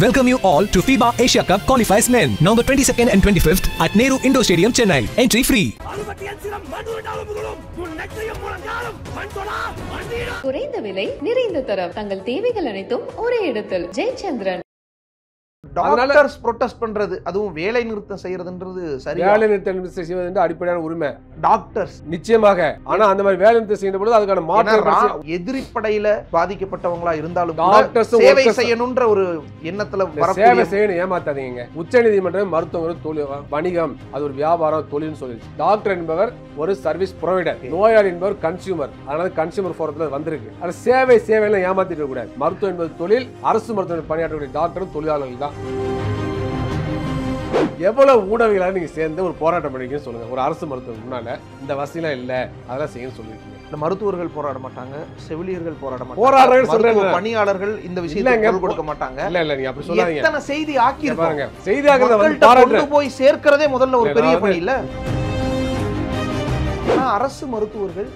Welcome you all to FIBA Asia Cup qualifiers men, November 22nd and 25th at Nehru Indoor Stadium, Chennai. Entry free. குறைந்த விலை நிறைந்த தரம் தங்கள் தேவைகள் அனைத்தும் ஒரே இடத்தில் ஜெயச்சந்திரன். டாக்டர்ஸ் ப்ரொடெஸ்ட் பண்றது அதுவும் வேலை நிறுத்தம் செய்யறதுன்றது சரியா? வேலை நிறுத்தம் செய்வது அடிப்படையான உரிமை டாக்டர்ஸ் நிச்சயமாக. ஆனா அந்த மாதிரி வேலை நிறுத்தம் செய்யும் பொழுது அதுக்கான மாற்றம் எதிரிப்படையில பாதிக்கப்பட்டவங்களா இருந்தாலும் சேவை செய்யணும்ன்ற ஒரு எண்ணத்துல சேவை செய்யணும். ஏமாத்தாதீங்க. உச்ச நீதிமன்றம் மருத்துவர்கள் தொழில் வணிகம், அது ஒரு வியாபாரம் தொழில்னு சொல்லிடுச்சு. டாக்டர் என்பவர் ஒரு சர்வீஸ் ப்ரொவைடர், நோயாளி என்பவர் கன்சியூமர். அதனால கன்சியூமர் போரத்துல வந்திருக்கு. அது சேவையெல்லாம் ஏமாத்திட்டு கூடாது. மருத்துவம் என்பது தொழில். அரசு மருத்துவ பணியாற்றக்கூடிய டாக்டரும் தொழிலாளர்கள் தான். எவ்வளவு ஊடகங்களாக நீங்க சேர்ந்து ஒரு போராட்டம் பண்ணிக்கன்னு சொல்லுங்க. ஒரு அரசு மருத்துவம் முன்னால இந்த வசதியெல்லாம் இல்ல, அதெல்லாம் செய்யணும்னு சொல்லிருக்கீங்க. இந்த மருத்துவர்கள் போராட மாட்டாங்க, செவிலியர்கள் போராட மாட்டாங்க, போராடுறவங்க பணியாளர்கள் இந்த விஷயத்தை கொடுக்க மாட்டாங்க. இல்ல நீங்க அப்படி சொல்லாதீங்க. எத்தனை செய்தி ஆக்கி பாருங்க. செய்தி ஆக்குறத போய் சேர்க்கிறதே முதல்ல ஒரு பெரிய பணி இல்ல. அரசு மருத்துவர்கள்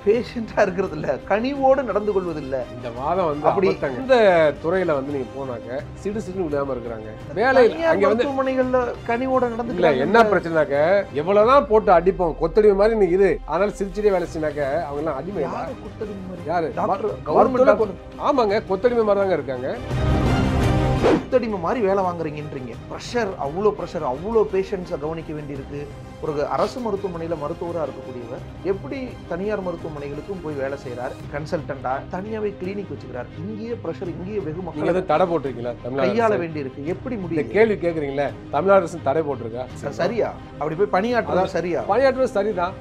பேஷண்டா இருக்கிறது இல்ல, கனிவோடு நடந்து கொள்வது இல்ல. இந்த வாதம் வந்து அப்படி இந்த துறையில வந்து நீங்க போனாக்க சிடுசிடுன்னு விடாம இருக்கிறாங்க. வேலை அங்க வந்து மருத்துவமனைகள்ல கனிவோட நடந்து இல்ல. என்ன பிரச்சனைனாக்க எவ்வளவுதான் போட்டு அடிப்போம், கொத்தடிமை மாதிரி நீ இரு, அதனால சிரிச்சிட்டே வேலை செய்யினாக்க அவங்க எல்லாம் அடிமை. யாரு? கவர்மெண்ட். ஆமாங்க, கொத்தடிமை மாதிரி தாங்க இருக்காங்க. கொத்தடிமை மாதிரி வேலை வாங்குறீங்கன்றீங்க. ப்ரெஷர், அவ்வளோ பேஷண்ட்ஸை கவனிக்க வேண்டியிருக்கு. ஒரு அரசு மருத்துவமனையில் மருத்துவராக இருக்கக்கூடியவர் எப்படி தனியார் மருத்துவமனைகளுக்கும் போய் வேலை செய்கிறார், கன்சல்டண்டா தனியாகவே கிளினிக் வச்சுக்கிறார். இங்கேயே ப்ரெஷர், இங்கேயே வெகு மக்கள் தடை போட்டிருக்கீங்களா? கையாள வேண்டியிருக்கு. எப்படி முடியும்? கேள்வி கேட்குறீங்களா? தமிழ்நாடு அரசு தடை போட்டிருக்கா? சரியா? அப்படி போய் பணியாற்றுறது சரியா? பணியாற்றுறது சரிதான்.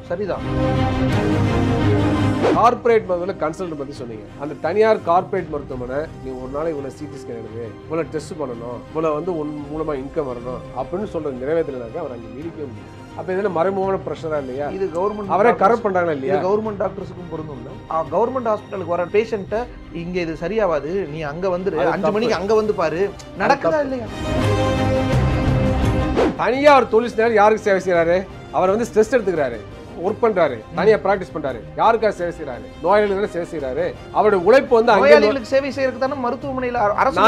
கார்பரேட் மருத்துவமனை கன்சல்ட் பத்தி சொன்னீங்க. அந்த தனியார் கார்பரேட் மருத்துவமனை நீ ஒரு நாளைக்கு இவ்வளவு சிடி ஸ்கேன் எடுத்து, இவ்வளவு டெஸ்ட் பண்ணணும், இவ்வளவு வந்து உன் மூலமா இன்கம் வரணும் அப்படின்னு சொல்றது நிறைவேற்றலைனாக்க அவர் அங்கே நீடிக்க முடியும். அப்ப இதெல்லாம் மறைமுகமான பிரஷரா இல்லையா? இது கவர்மெண்ட் அவரே கரெக்ட் பண்றாங்களா இல்லையா? கவர்மெண்ட் டாக்டர்ஸுக்கும் பொருந்தும் இல்ல. கவர்மெண்ட் ஹாஸ்பிட்டலுக்கு வர பேஷண்ட்டை இங்க இது சரியாவாது, நீ அங்க வந்துரு, 5 மணிக்கு அங்க வந்து பாரு, நடக்குதா இல்லையா? தனியா அவர் தொழில் செய்யறாரு. யாருக்கு சேவை செய்யறாரு? அவர் வந்து ஸ்ட்ரெஸ் எடுத்துக்கிறாரு, ஒர்க் பண்றாரு, தனியா பிராக்டிஸ் பண்றாரு. யாருக்காக சேவை செய்யறாரு? நோயாளிகளுக்கு சேவை செய்யறாரு. அவருடைய உழைப்பு வந்து நோயாளிகளுக்கு சேவை செய்யறதுக்கு தானே மருத்துவமனையில அரசு.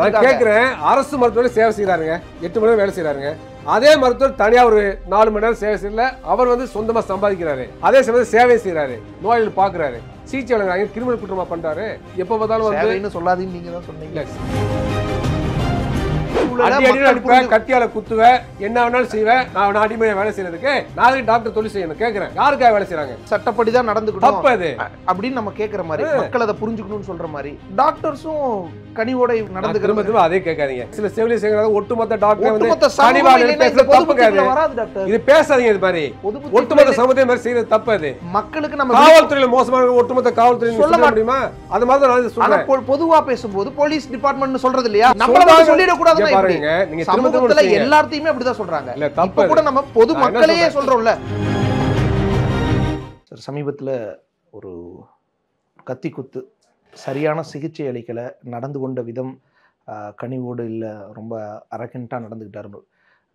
நான் கேட்கிறேன் அரசு மருத்துவமனை சேவை செய்யறாருங்க, 8 மணி நேரம் வேலை செய்யறாருங்க. அதே மருத்துவர் தனியா ஒரு 4 மணி நேரம் சேவை செய்யல, அவர் வந்து சொந்தமா சம்பாதிக்கிறாரு. அதே சமயத்தில் சேவை செய்யறாரு, நோயாளிகள் பாக்குறாரு, சிகிச்சை வழங்குறாங்க. கிரிமினல் குற்றமா பண்றாரு. எப்ப பார்த்தாலும் வந்து சொல்லாதீங்க, நீங்க தான் சொன்னீங்க. கத்தியால குத்துவ, என்ன வேணாலும் செய்வேன், நான் அடிமையை வேலை செய்யறதுக்கு நான் டாக்டர் தொழில் செய்யணும் கேட்கிறேன். யாருக்காக வேலை செய்யறாங்க? சட்டப்படிதான் நடந்துக்கணும். தப்பு அது அப்படின்னு நம்ம கேட்கிற மாதிரி, மக்கள் அதை புரிஞ்சுக்கணும்னு சொல்ற மாதிரி டாக்டர்ஸும் கனிவோட நடந்து. திரும்ப அதே கேட்காதீங்க. சில செவிலியர் செய்யறாங்க. ஒட்டுமொத்த டாக்டர் வந்து இது பேசாதீங்க. இது மாதிரி ஒட்டுமொத்த சமுதாயம் மாதிரி செய்யறது தப்பு. அது மக்களுக்கு நம்ம காவல்துறையில மோசமான ஒட்டுமொத்த காவல்துறை சொல்ல முடியுமா? அது மாதிரி நான் சொல்றேன். பொதுவா பேசும்போது போலீஸ் டிபார்ட்மெண்ட் சொல்றது இல்லையா? நம்ம சொல்லிட கூடாது. நீங்க சமூகத்துல எல்லாத்தையுமே அப்படிதான் சொல்றாங்க. இல்ல தப்பு கூட நம்ம பொது மக்களையே சொல்றோம்ல. சமீபத்துல ஒரு கத்தி குத்து, சரியான சிகிச்சை அளிக்கல, நடந்து கொண்ட விதம் கனிவோடு இல்லை, ரொம்ப அரகண்டா நடந்துக்கிட்டாரு,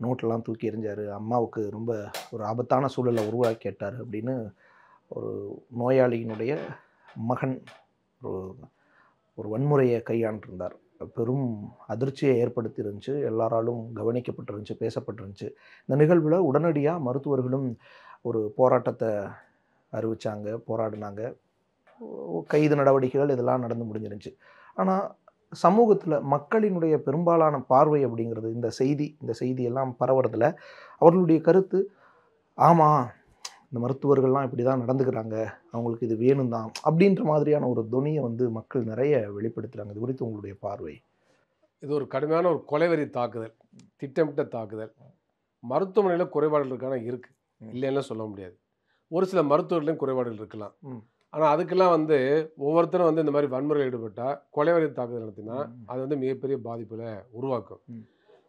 நோட்டெல்லாம் தூக்கி எறிஞ்சாரு, அம்மாவுக்கு ரொம்ப ஒரு ஆபத்தான சூழலை உருவாக்கி கேட்டார் அப்படின்னு ஒரு நோயாளியினுடைய மகன் ஒரு வன்முறையை கையாண்டிருந்தார். பெரும் அதிர்ச்சியை ஏற்படுத்தி இருந்துச்சு, எல்லாராலும் கவனிக்கப்பட்டிருந்துச்சு, பேசப்பட்டிருந்துச்சு. இந்த நிகழ்வில் உடனடியாக மருத்துவர்களும் ஒரு போராட்டத்தை அறிவித்தாங்க, போராடினாங்க, கைது நடவடிக்கைகள் இதெல்லாம் நடந்து முடிஞ்சிருந்துச்சு. ஆனால் சமூகத்தில் மக்களினுடைய பெரும்பாலான பார்வை அப்படிங்கிறது இந்த செய்தியெல்லாம் பரவுறதில் அவர்களுடைய கருத்து, ஆமாம் இந்த மருத்துவர்கள்லாம் இப்படி தான் நடந்துக்கிறாங்க, அவங்களுக்கு இது வேணும் தான் அப்படின்ற மாதிரியான ஒரு துணியை வந்து மக்கள் நிறைய வெளிப்படுத்துகிறாங்க. இது குறித்து உங்களுடைய பார்வை? இது ஒரு கடுமையான ஒரு கொலைவெறி தாக்குதல், திட்டமிட்ட தாக்குதல். மருத்துவமனையில் குறைபாடுகள் இருக்கான இருக்குது, இல்லைன்னா சொல்ல முடியாது. ஒரு சில மருத்துவர்களையும் குறைபாடுகள் இருக்கலாம். ஆனால் அதுக்கெல்லாம் வந்து ஒவ்வொருத்தரும் வந்து இந்த மாதிரி வன்முறையில் ஈடுபட்டால், கொலைவெறி தாக்குதல் நடத்தினா அது வந்து மிகப்பெரிய பாதிப்புகளை உருவாக்கும்.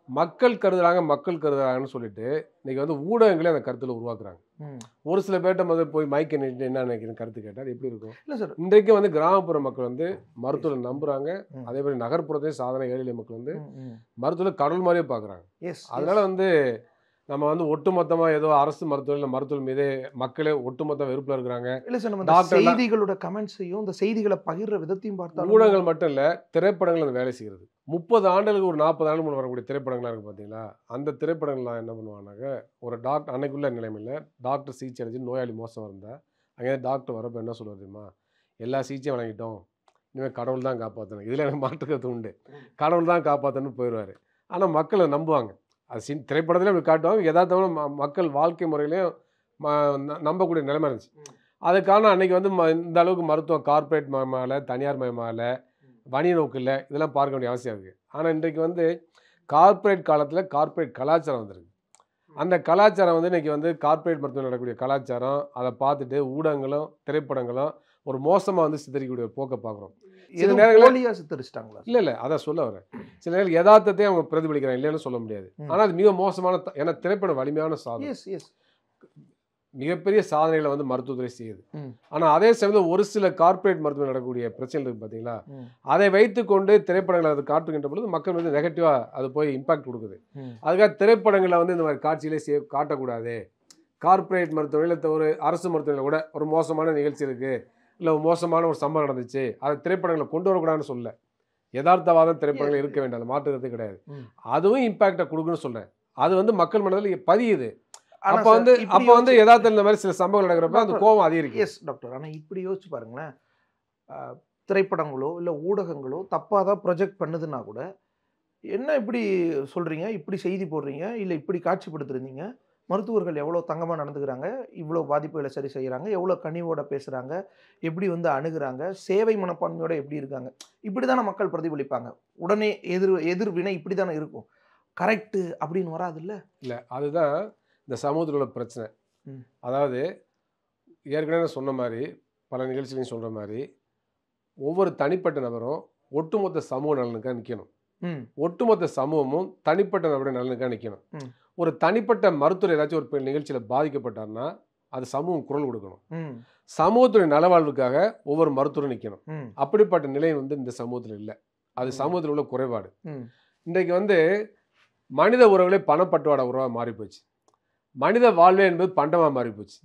மக்கள் கருதுறாங்கன்னு சொல்லிட்டு இன்னைக்கு வந்து ஊடகங்களே அந்த கருத்துல உருவாக்குறாங்க. ஒரு சில பேர்ட்ட முதல்ல போய் மைக்க நினைட்டு என்ன நினைக்கிறேன் கருத்து கேட்டா அது எப்படி இருக்கும்? இல்லை சார், இன்றைக்கு வந்து கிராமப்புற மக்கள் வந்து மருத்துவரை நம்புறாங்க. அதே மாதிரி நகர்ப்புறத்தையும் சாதாரண ஏழை மக்கள் வந்து மருத்துவரை கடவுள் மாதிரியே பார்க்குறாங்க. அதனால வந்து நம்ம வந்து ஒட்டுமொத்தமாக ஏதோ அரசு மருத்துவர்கள் மருத்துவம் மீதே மக்களே ஒட்டுமொத்த வெறுப்பில் இருக்கிறாங்க. இல்லை சார், நம்ம இந்த டாக்டர் செய்திகளோட கமெண்ட்ஸையும் இந்த செய்திகளை பகிர்ற விதத்தையும் பார்த்தா ஊடகங்கள் மட்டும் இல்லை, திரைப்படங்கள் அந்த வேலை செய்கிறது. 30 ஆண்டுகளுக்கு ஒரு 40 ஆண்டு முன் வரக்கூடிய திரைப்படங்கள்லாம் இருக்குது பார்த்தீங்களா? அந்த திரைப்படங்கள்லாம் என்ன பண்ணுவாங்கன்னாக்க, ஒரு டாக்டர் அன்னைக்குள்ள நிலைமையில் டாக்டர் சிகிச்சை அளிச்சு நோயாளி மோசம் இருந்தால் அங்கே டாக்டர் வரப்போ என்ன சொல்லுவார் தெரியுமா? எல்லா சிகிச்சையும் வழங்கிட்டோம், இனிமேல் கடவுள் தான் காப்பாற்றணும், இதில் எனக்கு மாற்றுக்கிறது உண்டு, கடவுள் தான் காப்பாற்றணும்னு போயிடுவார். ஆனால் மக்களை நம்புவாங்க. அது திரைப்படத்துலேயும் அப்படி காட்டுவாங்க, யதார்த்தமான மக்கள் வாழ்க்கை முறையிலையும் நம்பக்கூடிய நிலைமை இருந்துச்சு. அதுக்கான அன்றைக்கி வந்து இந்த அளவுக்கு மருத்துவம் கார்ப்பரேட் மயமாகலை, தனியார் மயமாகலை, வணிக நோக்கு இல்லை, இதெல்லாம் பார்க்க வேண்டிய அவசியம் இருக்குது. ஆனால் இன்றைக்கு வந்து கார்ப்பரேட் காலத்தில் கார்ப்பரேட் கலாச்சாரம் வந்துருக்கு. அந்த கலாச்சாரம் வந்து இன்றைக்கி வந்து கார்ப்பரேட் மருத்துவம் நடக்கக்கூடிய கலாச்சாரம், அதை பார்த்துட்டு ஊடகங்களும் திரைப்படங்களும் ஒரு மோசமாக வந்து சித்தரிக்கக்கூடிய போக்கை பார்க்குறோம். சில நேரங்களில் சித்தரிச்சிட்டாங்களா? இல்லை அதை சொல்ல வரேன். சில நேரங்கள் யதார்த்தத்தையும் அவங்க பிரதிபலிக்கிறாங்க, இல்லைன்னு சொல்ல முடியாது. ஆனால் அது மிக மோசமான ஏன்னா திரைப்படம் வலிமையான சாதனை, மிகப்பெரிய சாதனைகளை வந்து மருத்துவத்துறை செய்யுது. ஆனால் அதே சமயத்தில் ஒரு சில கார்ப்பரேட் மருத்துவம் நடக்கக்கூடிய பிரச்சனை இருக்குது பார்த்தீங்களா? அதை வைத்துக்கொண்டு திரைப்படங்களை அது காட்டுகின்ற பொழுது மக்கள் வந்து நெகட்டிவாக அது போய் இம்பாக்ட் கொடுக்குது. அதுக்காக திரைப்படங்களை வந்து இந்த மாதிரி காட்சியிலே காட்டக்கூடாது. கார்ப்பரேட் மருத்துவர்கள் ஒரு அரசு மருத்துவர்கள் கூட ஒரு மோசமான நிகழ்ச்சி இருக்குது, இல்லை மோசமான ஒரு சம்பவம் நடந்துச்சு, அதை திரைப்படங்களை கொண்டு வரக்கூடாதுன்னு சொல்ல. யதார்த்தவாதம் திரைப்படங்கள் இருக்க வேண்டாம், அது மாற்றுறது கிடையாது. அதுவும் இம்பாக்டை கொடுக்குன்னு சொல்கிறேன். அது வந்து மக்கள் மனதில் பதியுது. அப்போ வந்து யதார்த்தம் இந்த மாதிரி சில சம்பவங்கள் நடக்கிறப்ப அந்த கோபம் அதிகரிக்கும். எஸ் டாக்டர், ஆனால் இப்படி யோசிச்சு பாருங்களேன், திரைப்படங்களோ இல்லை ஊடகங்களோ தப்பாக தான் ப்ரொஜெக்ட் பண்ணுதுன்னா கூட, என்ன இப்படி சொல்கிறீங்க, இப்படி செய்தி போடுறீங்க, இல்லை இப்படி காட்சிப்படுத்துறீங்க, மருத்துவர்கள் எவ்வளோ தங்கமாக நடந்துக்கிறாங்க, இவ்வளோ பாதிப்புகளை சரி செய்கிறாங்க, எவ்வளோ கனிவோட பேசுகிறாங்க, எப்படி வந்து அணுகுறாங்க, சேவை மனப்பான்மையோட எப்படி இருக்காங்க, இப்படி தானே மக்கள் பிரதிபலிப்பாங்க. உடனே எதிர்வினை இப்படி தானே இருக்கும். கரெக்டு அப்படின்னு வராதுல்ல? இல்லை, அதுதான் இந்த சமூகத்தில் உள்ள பிரச்சனை. அதாவது ஏற்கனவே சொன்ன மாதிரி, பல நிகழ்ச்சிகளையும் சொல்கிற மாதிரி, ஒவ்வொரு தனிப்பட்ட நபரும் ஒட்டுமொத்த சமூக நலனுக்காக நிற்கணும். ஒட்டுமொத்த சமூகமும் தனிப்பட்ட நபருடைய நலனுக்காக நிற்கணும். ஒரு தனிப்பட்ட மருத்துவர் ஏதாச்சும் ஒரு நிகழ்ச்சியில் பாதிக்கப்பட்டார்னா அது சமூகம் குரல் கொடுக்கணும். சமூகத்துடைய நலவாழ்வுக்காக ஒவ்வொரு மருத்துவரும் நிற்கணும். அப்படிப்பட்ட நிலை வந்து இந்த சமூகத்தில் இல்லை. அது சமூகத்தில் உள்ள குறைபாடு. இன்றைக்கு வந்து மனித உறவுகளே பணப்பட்டுவாட உறவாக மாறி போச்சு. மனித வாழ்வே என்பது பண்டமாக மாறி போச்சு.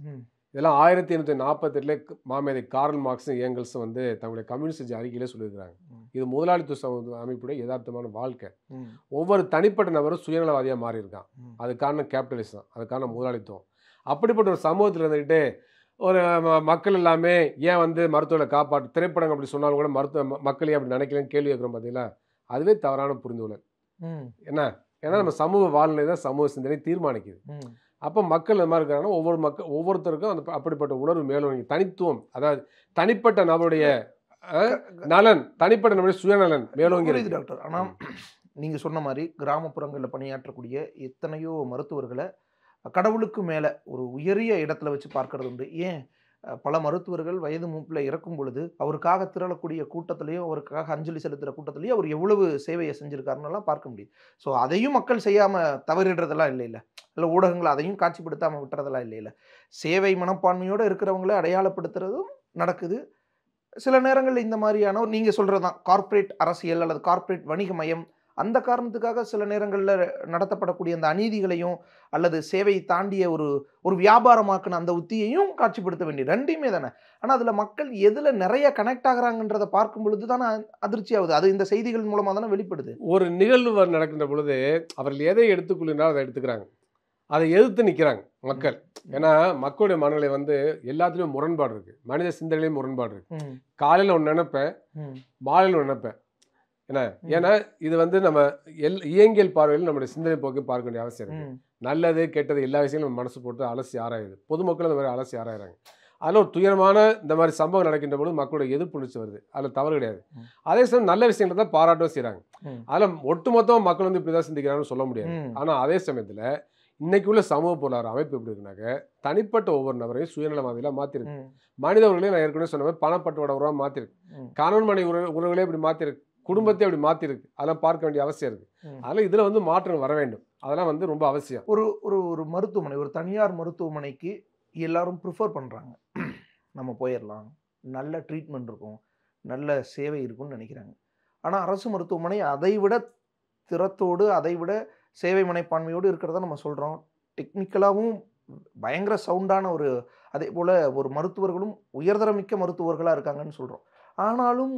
இதெல்லாம் 1848 மாமேதை கார்ல் மார்க்ஸும் ஏங்கல்ஸும் வந்து தங்களுடைய கம்யூனிஸ்ட் அறிக்கையிலே சொல்லியிருக்கிறாங்க. இது முதலாளித்துவ அமைப்புடைய யதார்த்தமான வாழ்க்கை. ஒவ்வொரு தனிப்பட்ட நபரும் சுயநலவாதியாக மாறி இருக்கான். அது காரணம் கேபிட்டலிசம், அது காரணம் முதலாளித்துவம். அப்படிப்பட்ட ஒரு சமூகத்தில் இருந்துக்கிட்டு ஒரு மக்கள் எல்லாமே ஏன் வந்து மருத்துவரை காப்பாற்று திரைப்படங்கள் அப்படி சொன்னாலும் கூட மருத்துவ மக்களே அப்படி நினைக்கலன்னு கேள்வி கேட்குறோம் பார்த்தீங்களா? அதுவே தவறான புரிந்துகொள்ளல். ஏன்னா நம்ம சமூக வாழ்நிலை தான் சமூக சிந்தனை தீர்மானிக்குது. அப்போ மக்கள் இந்த மாதிரி இருக்காங்கன்னா ஒவ்வொருத்தருக்கும் அந்த அப்படிப்பட்ட உணர்வு மேலோங்கி தனித்துவம், அதாவது தனிப்பட்ட நபருடைய நலன், தனிப்பட்ட நபருடைய சுயநலன் மேலோங்கி இருக்கு டாக்டர். ஆனால் நீங்கள் சொன்ன மாதிரி கிராமப்புறங்களில் பணியாற்றக்கூடிய எத்தனையோ மருத்துவர்களை கடவுளுக்கு மேலே ஒரு உயரிய இடத்துல வச்சு பார்க்கறது உண்டு. ஏன் பல மருத்துவர்கள் வயது மூப்பில் இறக்கும் பொழுது அவருக்காக திரளக்கூடிய கூட்டத்திலையும் அவருக்காக அஞ்சலி செலுத்துகிற கூட்டத்திலையும் அவர் எவ்வளவு சேவையை செஞ்சுருக்காருன்னெல்லாம் பார்க்க முடியுது. ஸோ அதையும் மக்கள் செய்யாமல் தவறிடுறதெல்லாம் இல்லை ஊடகங்கள் அதையும் காட்சிப்படுத்தாமல் விட்டுறதெல்லாம் இல்லை. சேவை மனப்பான்மையோடு இருக்கிறவங்கள அடையாளப்படுத்துறதும் நடக்குது. சில நேரங்களில் இந்த மாதிரியான நீங்கள் சொல்கிறது தான் கார்ப்பரேட் அரசியல் அல்லது கார்ப்பரேட் வணிகமயம், அந்த காரணத்துக்காக சில நேரங்களில் நடத்தப்படக்கூடிய அந்த அநீதிகளையும் அல்லது சேவையை தாண்டிய ஒரு வியாபாரமாக்குன அந்த உத்தியையும் காட்சிப்படுத்த வேண்டிய ரெண்டையுமே தானே. ஆனால் அதில் மக்கள் எதில் நிறைய கனெக்ட் ஆகிறாங்கன்றதை பார்க்கும் பொழுது தானே அதிர்ச்சி ஆகுது. அது இந்த செய்திகள் மூலமாக தானே வெளிப்படுது. ஒரு நிகழ்வு நடக்கின்ற பொழுது அவர்கள் எதை எடுத்துக்கொள்ளினாலும் அதை எடுத்துக்கிறாங்க, அதை எதிர்த்து நிற்கிறாங்க மக்கள். ஏன்னா மக்களுடைய மனநிலை வந்து எல்லாத்துலேயும் முரண்பாடு இருக்குது, மனித சிந்தனையிலையும் முரண்பாடு இருக்குது. காலையில் ஒன்று நினைப்பேன், மாலையில் ஒன்று நினைப்பேன். ஏன்னா இது வந்து நம்ம இயங்கியல் பார்வையில் நம்முடைய சிந்தனை போக்கு பார்க்க வேண்டிய அவசியம் இருக்குது. நல்லது கெட்டது எல்லா விஷயங்களும் நம்ம மனசு போட்டு அலசி ஆராயுது. பொதுமக்கள் இந்த மாதிரி அலசி ஆராயிறாங்க. அதில் ஒரு துயரமான இந்த மாதிரி சம்பவம் நடக்கின்ற பொழுது மக்களுடைய எதிர்ப்பு உணர்ச்சி வருது, அதில் தவறு கிடையாது. அதே சமயம் நல்ல விஷயங்களை தான் பாராட்டவும் செய்கிறாங்க. அதில் ஒட்டுமொத்தமாக மக்கள் வந்து இப்படி தான் சிந்திக்கிறாங்கன்னு சொல்ல முடியாது. ஆனால் அதே சமயத்தில் இன்னைக்கு உள்ள சமூக பொருளாதார அமைப்பு எப்படி இருக்குனாக்க தனிப்பட்ட ஒவ்வொரு நபரையும் சுயநலவாதிகளாக மாற்றிருக்கு. மனித உறவுகளையும் நான் ஏற்கனவே சொன்ன மாதிரி பணப்பட்டுவாட உறவாக மாற்றிருக்கு. கணவன் மனைவி உறவுகளே இப்படி மாற்றிருக்கு, குடும்பத்தை அப்படி மாற்றிருக்கு. அதெல்லாம் பார்க்க வேண்டிய அவசியம் இருக்குது. அதனால் இதில் வந்து மாற்றம் வர வேண்டும். அதெல்லாம் வந்து ரொம்ப அவசியம். ஒரு மருத்துவமனை, ஒரு தனியார் மருத்துவமனைக்கு எல்லாரும் ப்ரிஃபர் பண்ணுறாங்க, நம்ம போயிடலாம், நல்ல ட்ரீட்மெண்ட் இருக்கும், நல்ல சேவை இருக்கும்னு நினைக்கிறாங்க. ஆனால் அரசு மருத்துவமனை அதை விட திறத்தோடு அதை விட சேவை மனைப்பான்மையோடு இருக்கிறத நம்ம சொல்கிறோம். டெக்னிக்கலாகவும் பயங்கர சவுண்டான ஒரு, அதே போல் ஒரு மருத்துவர்களும் உயர்தரமிக்க மருத்துவர்களாக இருக்காங்கன்னு சொல்கிறோம். ஆனாலும்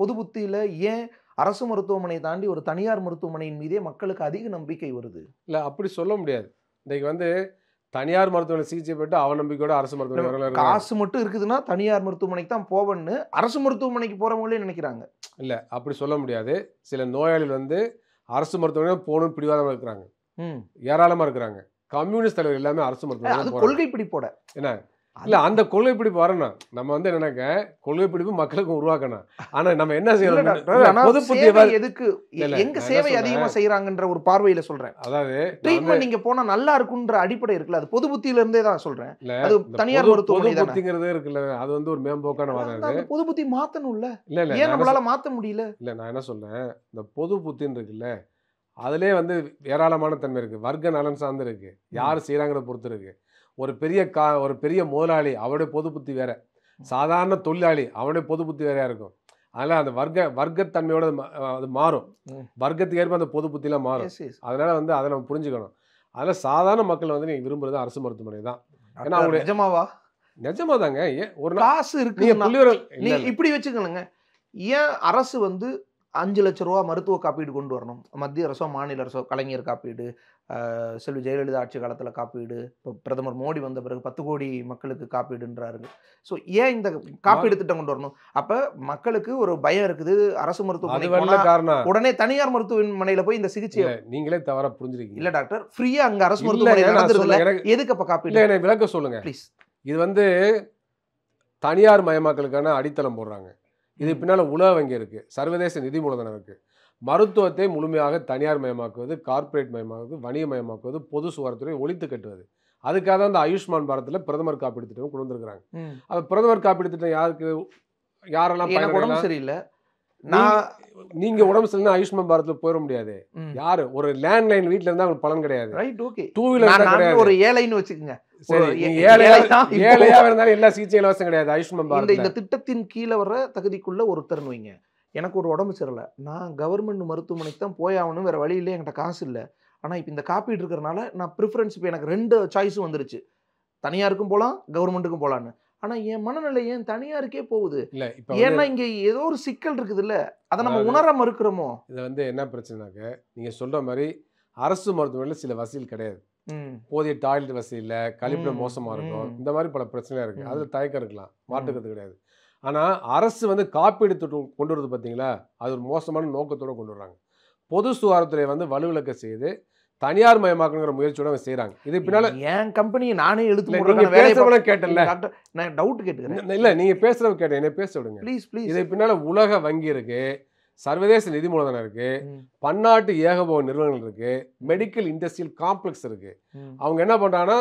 பொது புத்தியில் ஏன் அரசு மருத்துவமனையை தாண்டி ஒரு தனியார் மருத்துவமனையின் மீதே மக்களுக்கு அதிக நம்பிக்கை வருது? இல்லை, அப்படி சொல்ல முடியாது. இன்றைக்கு வந்து தனியார் மருத்துவமனை சிகிச்சை பெற்று அவநம்பிக்கையோட அரசு மருத்துவமனை காசு மட்டும் இருக்குதுன்னா தனியார் மருத்துவமனைக்கு தான் போவேன்னு அரசு மருத்துவமனைக்கு போகிறவங்களே நினைக்கிறாங்க. இல்லை, அப்படி சொல்ல முடியாது. சில நோயாளிகள் வந்து அரசு மருத்துவமனை போகணும்னு பிடிவாதமாக இருக்கிறாங்க, ஏராளமாக இருக்கிறாங்க. கம்யூனிஸ்ட் தலைவர் எல்லாமே அரசு மருத்துவமனை கொள்கை பிடிப்போட என்ன இல்லை, அந்த கொள்கை பிடிப்பு வரணும். நம்ம வந்து என்னன்னாக்க கொள்கை பிடிப்பு மக்களுக்கு உருவாக்கணும். ஆனா நம்ம என்ன செய்யணும், பொது புத்தியை எதுக்கு எங்க சேவை அதிகமா செய்யறாங்கன்ற ஒரு பார்வையில சொல்றேன். அதாவது ட்ரீட்மெண்ட் நீங்க போனா நல்லா இருக்குன்ற அடிப்படை இருக்குல்ல, அது பொது புத்தியில இருந்தே தான் சொல்றேன். அது தனியார் மருத்துவமனை பொது புத்திங்கிறது இருக்குல்ல, அது வந்து ஒரு மேம்போக்கான வாதம். அந்த பொது புத்தி மாத்தணும்ல. இல்ல இல்ல, ஏன் நம்மளால மாத்த முடியல? இல்ல, நான் என்ன சொல்றேன், இந்த பொது புத்தின்னு இருக்குல்ல, அதுலயே வந்து ஏராளமான தன்மை இருக்கு. வர்க்க நலன் சார்ந்து இருக்கு, யார் செய்யறாங்கிறத பொறுத்து இருக்கு. ஒரு பெரிய முதலாளி அவருடைய பொது புத்தி வேற, சாதாரண தொழிலாளி அவனுடைய பொது புத்தி வேறையா இருக்கும். அதனால அந்த வர்க்கத்தன்மையோட அது மாறும், வர்க்கத்துக்கு ஏற்ப அந்த பொது புத்திலாம் மாறும். அதனால வந்து அதை நம்ம புரிஞ்சுக்கணும். அதனால சாதாரண மக்கள் வந்து நீங்க விரும்புறது அரசு மருத்துவமனை தான். ஏன்னா அவங்க நிஜமாவா? நிஜமாதாங்க. ஒரு காசு இருக்கு இப்படி வச்சுக்கணுங்க. ஏன் அரசு வந்து 5 லட்ச ரூபா மருத்துவ காப்பீடு கொண்டு வரணும்? மத்திய அரசோ மாநில அரசோ, கலைஞர் காப்பீடு, செல்வி ஜெயலலிதா ஆட்சி காலத்தில் காப்பீடு, இப்போ பிரதமர் மோடி வந்த பிறகு 10 கோடி மக்களுக்கு காப்பீடுன்றாருங்க. ஸோ ஏன் இந்த காப்பீடு திட்டம் கொண்டு வரணும்? அப்போ மக்களுக்கு ஒரு பயம் இருக்குது, அரசு மருத்துவமனை உடனே தனியார் மருத்துவமனையில் போய் இந்த சிகிச்சை. நீங்களே தவறா புரிஞ்சுருக்கீங்க. இல்லை டாக்டர், ஃப்ரீயா அங்கே அரசு மருத்துவமனை எதுக்கு அப்போ காப்பீடு? எனக்கு விளக்க சொல்லுங்க ப்ளீஸ். இது வந்து தனியார் மயமாக்கலுக்கான அடித்தளம் போடுறாங்க. இது பின்னால் உலக வங்கி இருக்குது, சர்வதேச நிதி மூலதனம் இருக்குது. மருத்துவத்தை முழுமையாக தனியார் மயமாக்குவது, கார்ப்பரேட் மயமாக்குவது, வணிகமயமாக்குவது, பொது சுகாதாரத்துறை ஒழித்து கட்டுவது. அதுக்காக தான் அந்த ஆயுஷ்மான் பாரத்தில் பிரதமர் காப்பீடு திட்டம் கொண்டு வந்திருக்கிறாங்க. அப்போ பிரதமர் காப்பீடு திட்டம் யாரெல்லாம் உடம்பு சரியில்லை, நீங்க உடம்பு சரியில்லை ஆயுஷ்மான் பாரத்தில் போயிட முடியாது. யாரு ஒரு லேண்ட்லைன் வீட்டில் இருந்தால் அவங்களுக்கு பலன் கிடையாது. Right, okay. 2 வீலர் ஒரு ஏழைன்னு வச்சுக்கோங்க, ஏழையா இருந்தாலும் எல்லா சிகிச்சை இலவசம் கிடையாது. ஆயுஷ்மான் பாரத் இந்த திட்டத்தின் கீழே வர தகுதிக்குள்ள ஒருத்தர் வைங்க, எனக்கு ஒரு உடம்பு சரியில்லை, நான் கவர்மெண்ட் மருத்துவமனைக்கு தான் போய் ஆகணும், வேற வழியிலே என்கிட்ட காசு இல்லை. ஆனால் இப்போ இந்த காப்பீடு இருக்கிறனால நான் ப்ரிஃபரன்ஸ், இப்போ எனக்கு 2 சாய்ஸும் வந்துருச்சு, தனியாருக்கும் போகலாம் கவர்மெண்ட்டுக்கும் போகலான்னு. ஆனால் என் மனநிலை ஏன் தனியாருக்கே போகுது? இல்லை, ஏன்னா இங்கே ஏதோ ஒரு சிக்கல் இருக்குது இல்லை, அதை நம்ம உணர மறுக்கிறோமோ? இதை வந்து என்ன பிரச்சனைனாக்க, நீங்கள் சொல்கிற மாதிரி அரசு மருத்துவமனையில் சில வசதிகள் கிடையாது. போதிய டாய்லெட் வசதி இல்லை, கழிப்பிடம் மோசமாக இருக்கும், இந்த மாதிரி பல பிரச்சனையாக இருக்குது. அதில் தயக்கம் இருக்கலாம், மாற்றுக்கிறது கிடையாது. ஆனால் அரசு வந்து காப்பீடு திட்டம் கொண்டு வருது பார்த்தீங்களா, அது ஒரு மோசமான நோக்கத்தோடு கொண்டு வர்றாங்க. பொது சுகாதாரத்துறை வந்து வலுவிழக்க செய்து தனியார் மயமாக்குங்கிற முயற்சியோட அவங்க செய்கிறாங்க. இது பின்னால் என் கம்பெனியை நானே எழுத்து கேட்டல, நான் டவுட் கேட்டுக்கிறேன். இல்லை, நீங்கள் பேசுகிறவங்க கேட்டேன், என்ன பேச விடுங்க ப்ளீஸ் ப்ளீஸ். இது பின்னால் உலக வங்கி இருக்குது, சர்வதேச நிதி மூலதனம் இருக்கு, பன்னாட்டு ஏகபோக நிறுவனங்கள் இருக்கு, மெடிக்கல் இண்டஸ்ட்ரியல் காம்ப்ளெக்ஸ் இருக்கு. அவங்க என்ன பண்றாங்கன்னா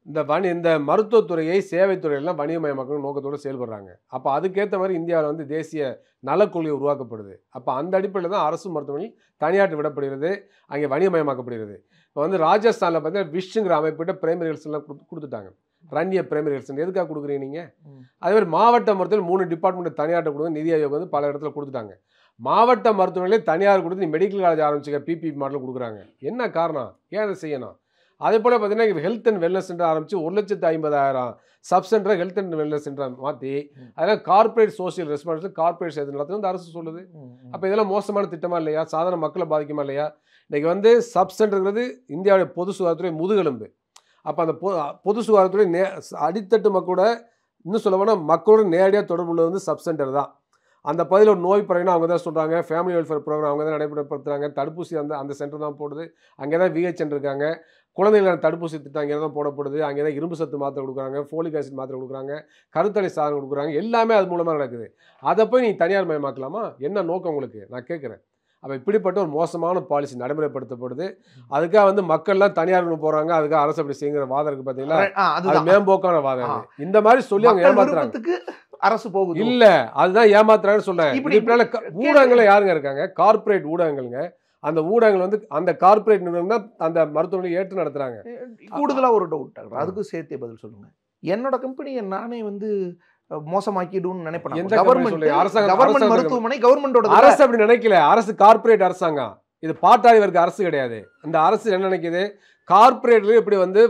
இந்த மருத்துவத்துறையை சேவைத்துறையெல்லாம் வணிகமயமாக்கணும் நோக்கத்தோடு செயல்படுறாங்க. அப்போ அதுக்கேற்ற மாதிரி இந்தியாவில் வந்து தேசிய நலக்கொள்கை உருவாக்கப்படுது. அப்போ அந்த அடிப்படையில் தான் அரசு மருத்துவமனை தனியாட்டு விடப்படுகிறது, அங்கே வணிகமயமாக்கப்படுகிறது. இப்போ வந்து ராஜஸ்தானில் பார்த்தீங்கன்னா விஷுங்கிற அமைப்பிட்ட பிரைமரி ஹெல்த் எல்லாம் கொடுத்துட்டாங்க. ரன்னிய பிரைமரி ஹெல்த் சென்டர் எதுக்காக கொடுக்குறீங்க நீங்கள்? அதே மாதிரி மாவட்ட மருத்துவத்தில் 3 டிபார்ட்மெண்ட் தனியாட்ட கொடுங்க, நிதி ஆயோக் வந்து பல இடத்துல கொடுத்துட்டாங்க. மாவட்ட மருத்துவமனையிலே தனியார் கொடுத்து நீ மெடிக்கல் காலேஜ் ஆரம்பிச்சுக்க பிபி மாடல் கொடுக்குறாங்க. என்ன காரணம்? ஏன் அதை செய்யணும்? அதே போல் பார்த்தீங்கன்னா ஹெல்த் அண்ட் வெல்னஸ் சென்டர் ஆரம்பித்து 1,50,000 சப் சென்டரை ஹெல்த் அண்ட் வெல்னஸ் சென்டரை மாற்றி அதெல்லாம் கார்பரேட் சோசியல் ரெஸ்பான்சிபிலிட்டி கார்பரேட் சேர்த்து நடத்துறது வந்து அரசு சொல்லுது. அப்போ இதெல்லாம் மோசமான திட்டமாக இல்லையா? சாதாரண மக்களை பாதிக்குமா இல்லையா? இன்றைக்கி வந்து சப் சென்டருங்கிறது இந்தியாவுடைய பொது சுகாதாரத்துறை முதுகெலும்பு. அப்போ அந்த பொது சுகாதாரத்துறை அடித்தட்டு மக்களோட, இன்னும் சொல்ல போனால் மக்களோட நேரடியாக தொடர்பு உள்ளது வந்து சப் சென்டர் தான். அந்த பகுதியில் ஒரு நோய் பரவினா அவங்க தான் சொல்கிறாங்க, ஃபேமிலி வெல்ஃபேர் ப்ரோக்ராம் அவங்க தான் நடைமுறைப்படுத்துகிறாங்க, தடுப்பூசி அந்த சென்டர் தான் போடுது, அங்கே தான் விஹெச்என் இருக்காங்க, குழந்தைகளுக்கான தடுப்பூசி திட்டம் அங்கே தான் போடப்படுது, அங்கே தான் இரும்பு சத்து மாத்திரை கொடுக்குறாங்க, ஃபோலிக் ஆசிட் மாத்திரை கொடுக்குறாங்க, கருத்தடை சாதனம் கொடுக்குறாங்க, எல்லாமே அது மூலமாக நடக்குது. அதை போய் நீங்கள் தனியார் மயமாக்கலாமா? என்ன நோக்கம் உங்களுக்கு? நான் கேட்குறேன். அப்போ இப்படிப்பட்ட ஒரு மோசமான பாலிசி நடைமுறைப்படுத்தப்படுது. அதுக்காக வந்து மக்கள்லாம் தனியார் போகிறாங்க, அதுக்காக அரசு அப்படி செய்யுங்கிற வாதம் இருக்குது பார்த்தீங்களா, அது மேம்போக்கான வாதம். இந்த மாதிரி சொல்லி அவங்க ஏமாத்துறாங்க. அரசு போகுது இல்ல, அதுதான் ஏமாத்துறாங்கன்னு சொல்றேன். இப்படி ஊடகங்கள யாருங்க இருக்காங்க? கார்பரேட் ஊடகங்கள்ங்க. அந்த ஊடகங்கள் வந்து அந்த கார்பரேட் நிறுவனம் தான் அந்த மருத்துவமனை ஏற்று நடத்துறாங்க. கூடுதலா ஒரு டவுட், அதுக்கு சேர்த்தே பதில் சொல்லுங்க. என்னோட கம்பெனியை நானே வந்து மோசமாக்கிடுன்னு நினைப்பேன். கவர்மெண்ட் மருத்துவமனை கவர்மெண்டோட அரசு அப்படி நினைக்கல. அரசு கார்பரேட் அரசாங்கம், இது பாட்டாளி வர்க்க அரசு கிடையாது. இந்த அரசு என்ன நினைக்குது? கார்ப்பரேட்ல இப்படி வந்து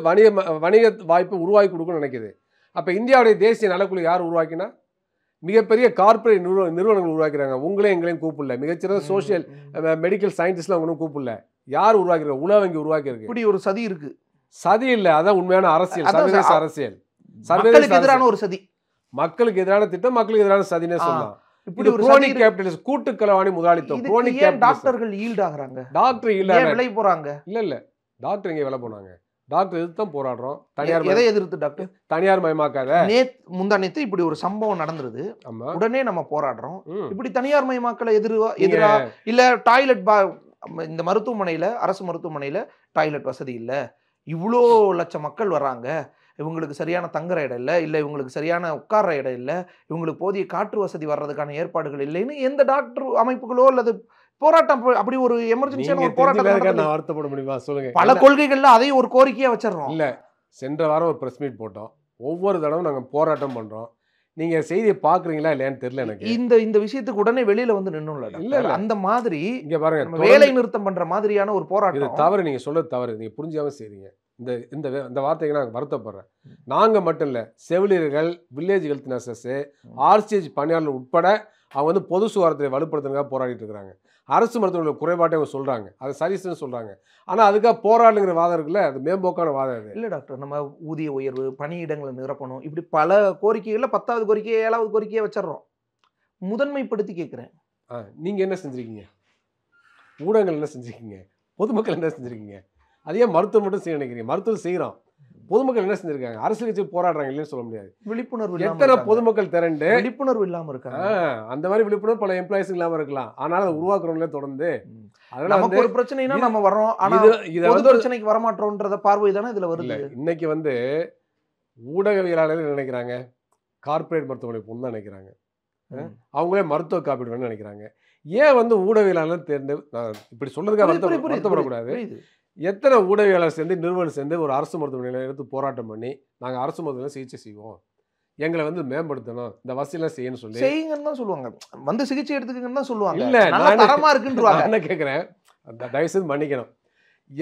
வணிக வாய்ப்பை உருவாக்கி கொடுக்கணும்னு நினைக்குது. அப்போ இந்தியாவுடைய தேசிய நலக்குழு யார் உருவாக்கினா? மிகப்பெரிய கார்ப்பரேட் நிறுவனங்கள் உருவாக்குறாங்க. எங்களையும் கூப்பிடல. மிகச்சிறந்த சோஷியல் மெடிக்கல் சயின்டிஸ்ட்லாம் ஒன்றும் கூப்பிடல. யார் உருவாக்கிறாங்க? உலக வங்கி உருவாக்கியிருக்கு. இப்படி ஒரு சதி இருக்கு. சதி இல்லை, அதான் உண்மையான அரசியல், சர்வதேச அரசியல். மக்களுக்கு எதிரான ஒரு சதி, மக்களுக்கு எதிரான திட்டம், மக்களுக்கு எதிரான சதினே சொல்லலாம். இப்படி ஒரு குரோனிக் கேபிட்டலிசம், கூட்டு களவாணி முதலாளித்துவம். Crony capitalism. டாக்டர்கள் ஈல்ட் ஆகுறாங்க, டாக்டர் ஈல்ட் விலை போறாங்க. இல்ல டாக்டர் எங்க விலை போனாங்க? டாக்டர் எதிர்த்து தான் போராடுறோம். எதை எதிர்த்து டாக்டர்? தனியார் மயமாக்காத. முந்தானேத்து இப்படி ஒரு சம்பவம் நடந்துருது, உடனே நம்ம போராடுறோம். இப்படி தனியார் மயமாக்கல எதிரா இல்ல டாய்லெட் இந்த மருத்துவமனையில, அரசு மருத்துவமனையில டாய்லெட் வசதி இல்ல, இவ்வளோ லட்சம் மக்கள் வர்றாங்க, இவங்களுக்கு சரியான தங்குற இடம் இல்லை, இல்லை இவங்களுக்கு சரியான உட்கார்ற இடம் இல்லை, இவங்களுக்கு போதிய காற்று வசதி வர்றதுக்கான ஏற்பாடுகள் இல்லைன்னு எந்த டாக்டர் அமைப்புகளோ அல்லது போராட்டம், அப்படி ஒரு எமர்ஜென்சியான ஒரு போராட்டம் நான் வருத்தப்பட முடியுமா சொல்லுங்க? பல கொள்கைகள்ல அதையும் ஒரு கோரிக்கையா வச்சிடறோம். இல்ல, சென்ற வாரம் ஒரு பிரஸ் மீட் போட்டோம். ஒவ்வொரு தடவை நாங்க போராட்டம் பண்றோம். நீங்க செய்தியை பாக்குறீங்களா இல்லையான்னு தெரியல எனக்கு. இந்த விஷயத்துக்கு உடனே வெளியில வந்து நின்னும்ல. இல்ல அந்த மாதிரி இங்க பாருங்க, வேலை நிறுத்தம் பண்ற மாதிரியான ஒரு போராட்டம். இது தவறு, நீங்க சொல்றது தவறு, நீங்க புரிஞ்சாம செய்றீங்க. இந்த வார்த்தைக்கு நான் வருத்தப்படுறேன். நாங்க மட்டும் இல்ல, செவிலியர்கள், வில்லேஜ் ஹெல்த் நர்சஸ், ஆர்சிஹெச் பணியாளர்கள் உட்பட அவங்க வந்து பொது சுகாதாரத்தை வலுப்படுத்துறதுக்காக போராடிட்டு இருக்கிறாங்க. அரசு மருத்துவர்கள் குறைபாட்டை அவங்க சொல்றாங்க, அதை சரிசுன்னு சொல்றாங்க. ஆனா அதுக்காக போராடுங்கிற வாதம் இருக்குல்ல, அது மேம்போக்கான வாதம். அது இல்ல டாக்டர், நம்ம ஊதிய உயர்வு, பணியிடங்களை நிரப்பணும், இப்படி பல கோரிக்கைகள்ல 10வது கோரிக்கையை 7வது கோரிக்கையை வச்சிடறோம். முதன்மைப்படுத்தி கேட்கிறேன், நீங்க என்ன செஞ்சிருக்கீங்க? ஊடகங்கள் என்ன செஞ்சிருக்கீங்க? பொதுமக்கள் என்ன செஞ்சிருக்கீங்க? அதே மருத்துவம் மட்டும் செய்ய நினைக்கிறீங்க? மருத்துவம் செய்யறோம், பொதுமக்கள் என்ன செஞ்சிருக்காங்க? அரசியல் கட்சி போராடுறாங்க இல்லைன்னு சொல்ல முடியாது. விழிப்புணர்வு எத்தனை பொதுமக்கள் திரண்டு விழிப்புணர்வு இல்லாம இருக்காங்க. அந்த மாதிரி விழிப்புணர்வு பல எம்ப்ளாயிஸ் இல்லாம இருக்கலாம், ஆனால் அதை உருவாக்குறவங்களே தொடர்ந்து. நமக்கு ஒரு பிரச்சனைனா நம்ம வர்றோம், ஆனா இது வந்து பிரச்சனைக்கு வரமாட்டோம்ன்றத பார்வை தானே இதுல வருது. இன்னைக்கு வந்து ஊடகவியலாளர்கள் நினைக்கிறாங்க கார்ப்பரேட் மருத்துவமனை போகணும்னு நினைக்கிறாங்க, அவங்களே மருத்துவ காப்பீடு வேணும்னு நினைக்கிறாங்க. ஏன் வந்து ஊடகவியலாளர் தேர்ந்து, இப்படி சொல்றதுக்காக வருத்தப்படக்கூடாது. எத்தனை ஊடகவியலாளர் சேர்ந்து, நிறுவனம் சேர்ந்து ஒரு அரசு மருத்துவமனையில் எடுத்து போராட்டம் பண்ணி, நாங்கள் அரசு மருத்துவமனையில் சிகிச்சை செய்வோம், எங்களை வந்து மேம்படுத்தணும், இந்த வசதியெல்லாம் செய்யணும்னு சொல்லி செய்யுங்கன்னு தான் சொல்லுவாங்க. வந்து சிகிச்சை எடுத்துக்கங்கன்னு தான் சொல்லுவாங்க. இல்ல, நான் தரமா இருக்குன்றாங்க. என்ன கேட்குறேன், தயவுசெய்து மன்னிக்கணும்,